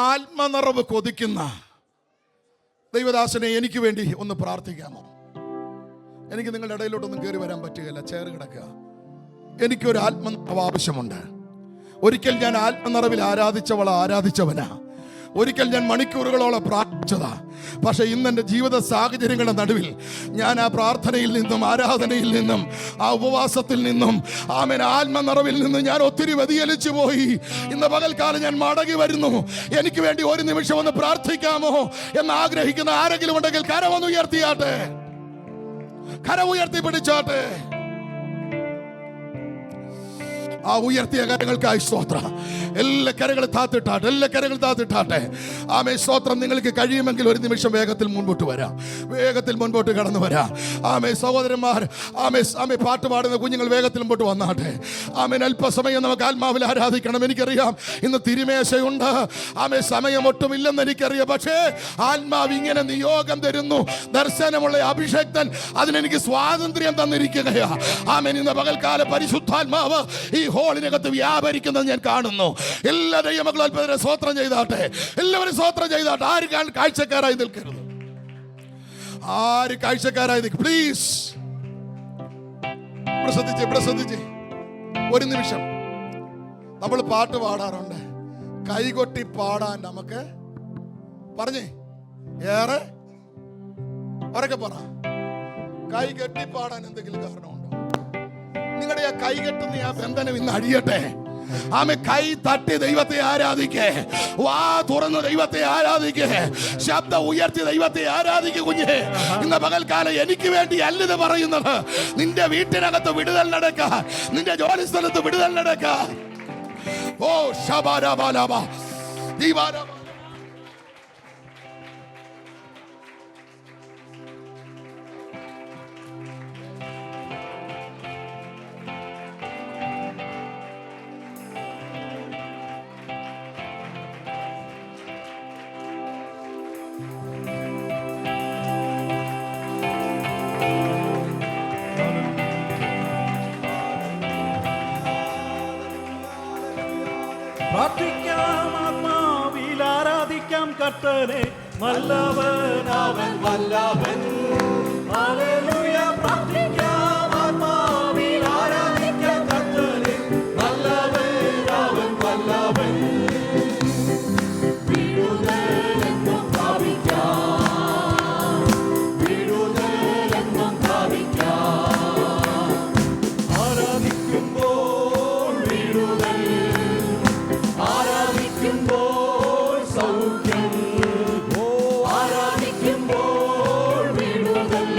ആത്മനിറവ് കൊതിക്കുന്ന ദൈവദാസനെ എനിക്ക് വേണ്ടി ഒന്ന് പ്രാർത്ഥിക്കാമോ? എനിക്ക് നിങ്ങളുടെ ഇടയിലോട്ടൊന്നും കയറി വരാൻ പറ്റുകയില്ല, ചേർ കിടക്കുക. എനിക്കൊരു ആത്മനിറവ് ആവശ്യമുണ്ട്. ഒരിക്കൽ ഞാൻ ആത്മനിറവിൽ ആരാധിച്ചവനാ. ഒരിക്കൽ ഞാൻ മണിക്കൂറുകളോളം പ്രാർത്ഥിച്ചതാ. പക്ഷെ ഇന്ന് എൻ്റെ ജീവിത സാഹചര്യങ്ങളുടെ നടുവിൽ ഞാൻ ആ പ്രാർത്ഥനയിൽ നിന്നും, ആരാധനയിൽ നിന്നും, ആ ഉപവാസത്തിൽ നിന്നും, ആമേൻ, ആത്മനിറവിൽ നിന്നും ഞാൻ ഒത്തിരി വ്യതിചലിച്ചു പോയി. ഇന്ന് പകൽക്കാലം ഞാൻ മടങ്ങി വരുന്നു. എനിക്ക് വേണ്ടി ഒരു നിമിഷം ഒന്ന് പ്രാർത്ഥിക്കാമോ എന്ന് ആഗ്രഹിക്കുന്ന ആരെങ്കിലും ഉണ്ടെങ്കിൽ കരമൊന്ന് ഉയർത്തിയാട്ടെ, കരം ഉയർത്തി പിടിച്ചാട്ടെ. ആ ഉയർത്തിയ കരങ്ങൾക്കായി സ്തോത്രം. എല്ലാ കരകൾ താത്തിട്ടാട്ടെ, എല്ലാ കരകൾ താത്തിട്ടാട്ടെ. ആമേ സ്തോത്രം. നിങ്ങൾക്ക് കഴിയുമെങ്കിൽ ഒരു നിമിഷം വേഗത്തിൽ മുൻപോട്ട് വരാം, വേഗത്തിൽ മുൻപോട്ട് കടന്നു വരാം. ആമേ സഹോദരന്മാർ, ആമേ പാട്ട് പാടുന്ന കുഞ്ഞുങ്ങൾ വേഗത്തിൽ മുമ്പോട്ട് വന്നാട്ടെ. ആമേൻ അല്പസമയം നമുക്ക് ആത്മാവിൽ ആരാധിക്കണം. എനിക്കറിയാം ഇന്ന് തിരുമേശയുണ്ട്, ആമേ സമയം ഒട്ടുമില്ലെന്ന് എനിക്കറിയാം. പക്ഷേ ആത്മാവ് ഇങ്ങനെ നിയോഗം തരുന്നു. ദർശനമുള്ള അഭിഷക്തൻ അതിനെനിക്ക് സ്വാതന്ത്ര്യം തന്നിരിക്കുകയാ. ആമേൻ ഇന്ന് പകൽക്കാല പരിശുദ്ധാത്മാവ് ഈ ഹോളിനകത്ത് വ്യാപരിക്കുന്നത് ഞാൻ കാണുന്നു. എല്ലാ ദൈവമക്കളും അല്പം സ്തോത്രം ചെയ്താട്ടെ, എല്ലാവരും സ്തോത്രം ചെയ്താട്ടെ. ആര് കാഴ്ചക്കാരായി നിൽക്കരുത്, ആര് കാഴ്ചക്കാരായി നിൽക്കും. പ്ലീസ് ശ്രദ്ധിച്ച് ഒരു നിമിഷം. നമ്മൾ പാട്ട് പാടാറുണ്ട്, കൈകൊട്ടി പാടാൻ നമുക്ക് പറഞ്ഞേ ഏറെ ഉറക്കെ പറ. കൈ കെട്ടി പാടാൻ എന്തെങ്കിലും കാരണമുണ്ടോ? നിങ്ങളുടെ ആ കൈ കെട്ടുന്ന ആ ബന്ധനം ഇന്ന് അഴിയട്ടെ. ആമേ കൈ തട്ടി ദൈവത്തെ ആരാധിക്കേ, വാ തുറന്ന് ദൈവത്തെ ആരാധിക്കേ, ശബ്ദം ഉയർത്തി ദൈവത്തെ ആരാധിക്കേ. കുഞ്ഞേ, ഇന്ന് പകൽക്കാലം എനിക്ക് വേണ്ടി അല്ലത് പറയുന്നത്. നിന്റെ വീട്ടിനകത്ത് വിടുതൽ നടക്കാൻ, നിന്റെ ജോലി സ്ഥലത്ത് വിടുതൽ നടക്കാൻ. ഓ ശബാരാബാലാബ ദീവാരാബ. പ്രാർത്ഥിക്കാം, ആത്മാവിൽ ആരാധിക്കാം കർത്തനെ. വല്ലവൻ അവൻ വല്ലവൻ. ഹല്ലേലൂയ. പ്രാർത്ഥിക്കാം, ആത്മാവിൽ ആരാധിക്കാം കർത്തനെ. വല്ലവൻ അവൻ വല്ലവൻ. വിടുതലെന്നും പ്രാപിക്കാം, വിടുതലെന്നും പ്രാപിക്കാം. ആരാധിക്കുമ്പോൾ വിടുതൽ, ആരാധിക്കുമ്പോൾ സൗഖ്യം, ആരാധിക്കുമ്പോൾ വിടുതൽ.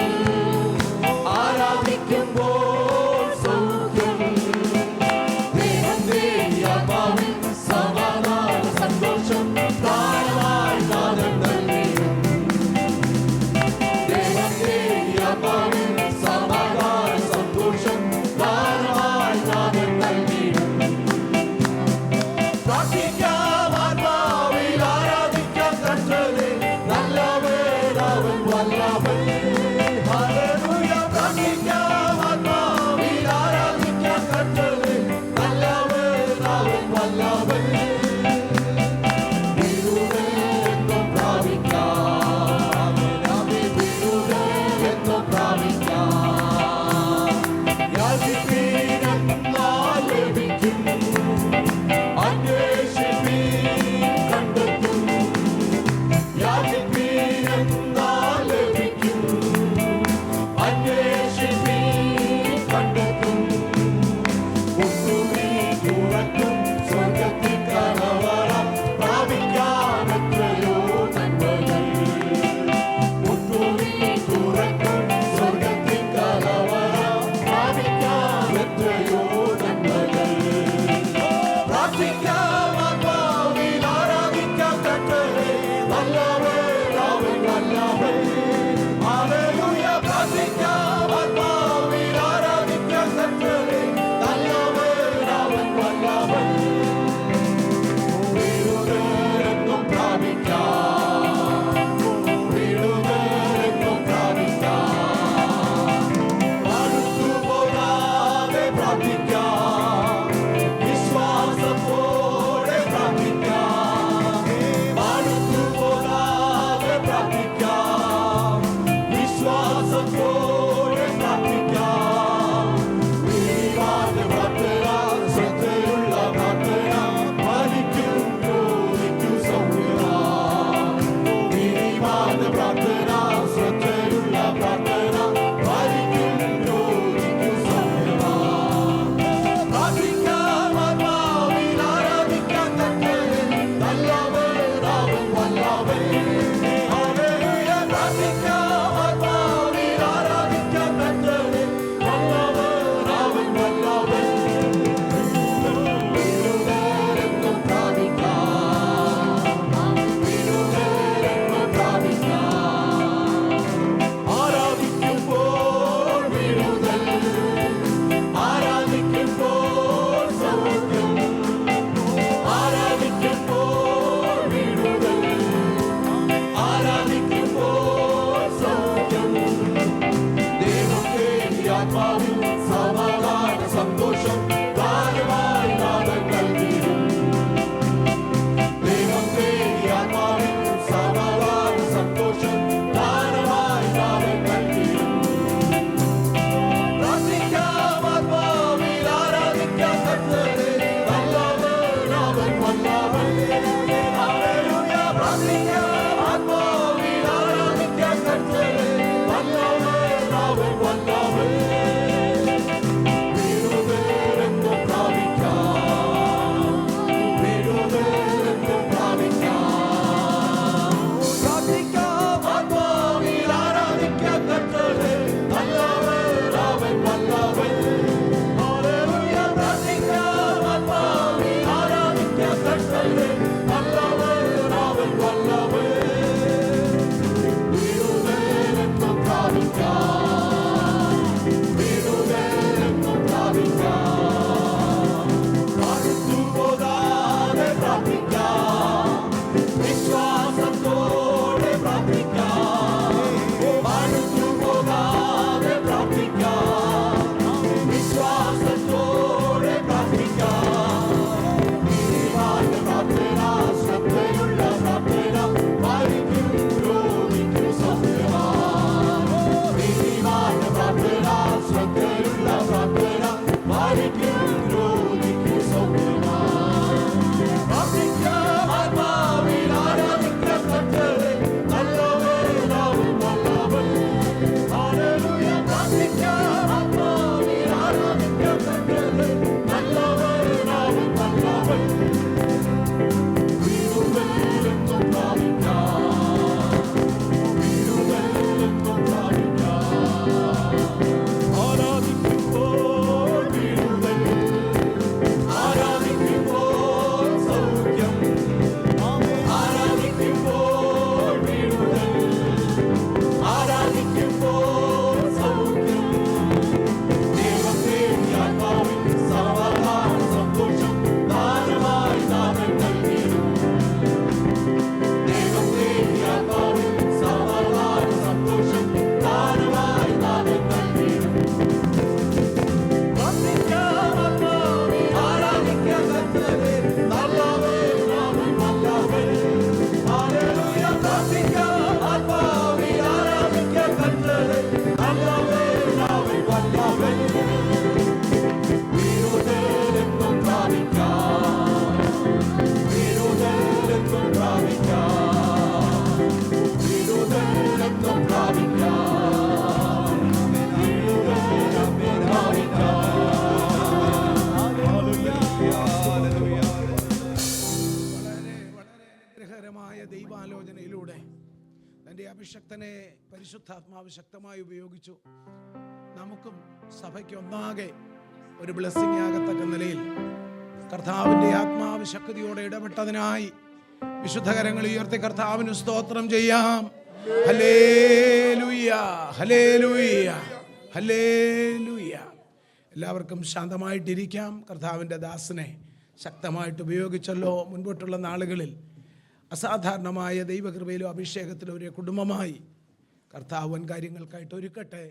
ദൈവാലോചനയിലൂടെ തൻ്റെ അഭിഷക്തനെ പരിശുദ്ധാത്മാവ് ശക്തമായി ഉപയോഗിച്ചു. നമുക്കും സഭയ്ക്ക് ഒന്നാകെ ഒരു ബ്ലെസ്സിങ് ആകത്തക്ക നിലയിൽ കർത്താവിൻ്റെ ആത്മാവ് ശക്തിയോടെ ഇടപെട്ടതിനായി വിശുദ്ധകരങ്ങൾ ഉയർത്തി കർത്താവിന് സ്തോത്രം ചെയ്യാം. ഹല്ലേലൂയ, ഹല്ലേലൂയ, ഹല്ലേലൂയ. എല്ലാവർക്കും ശാന്തമായിട്ടിരിക്കാം. കർത്താവിൻ്റെ ദാസനെ ശക്തമായിട്ട് ഉപയോഗിച്ചല്ലോ. മുൻപോട്ടുള്ള നാളുകളിൽ അസാധാരണമായ ദൈവകൃപയിലും അഭിഷേകത്തിലും ഒരു കുടുംബമായി കർത്താവ് വൻ കാര്യങ്ങൾക്കായിട്ട് ഒരുക്കട്ടെ.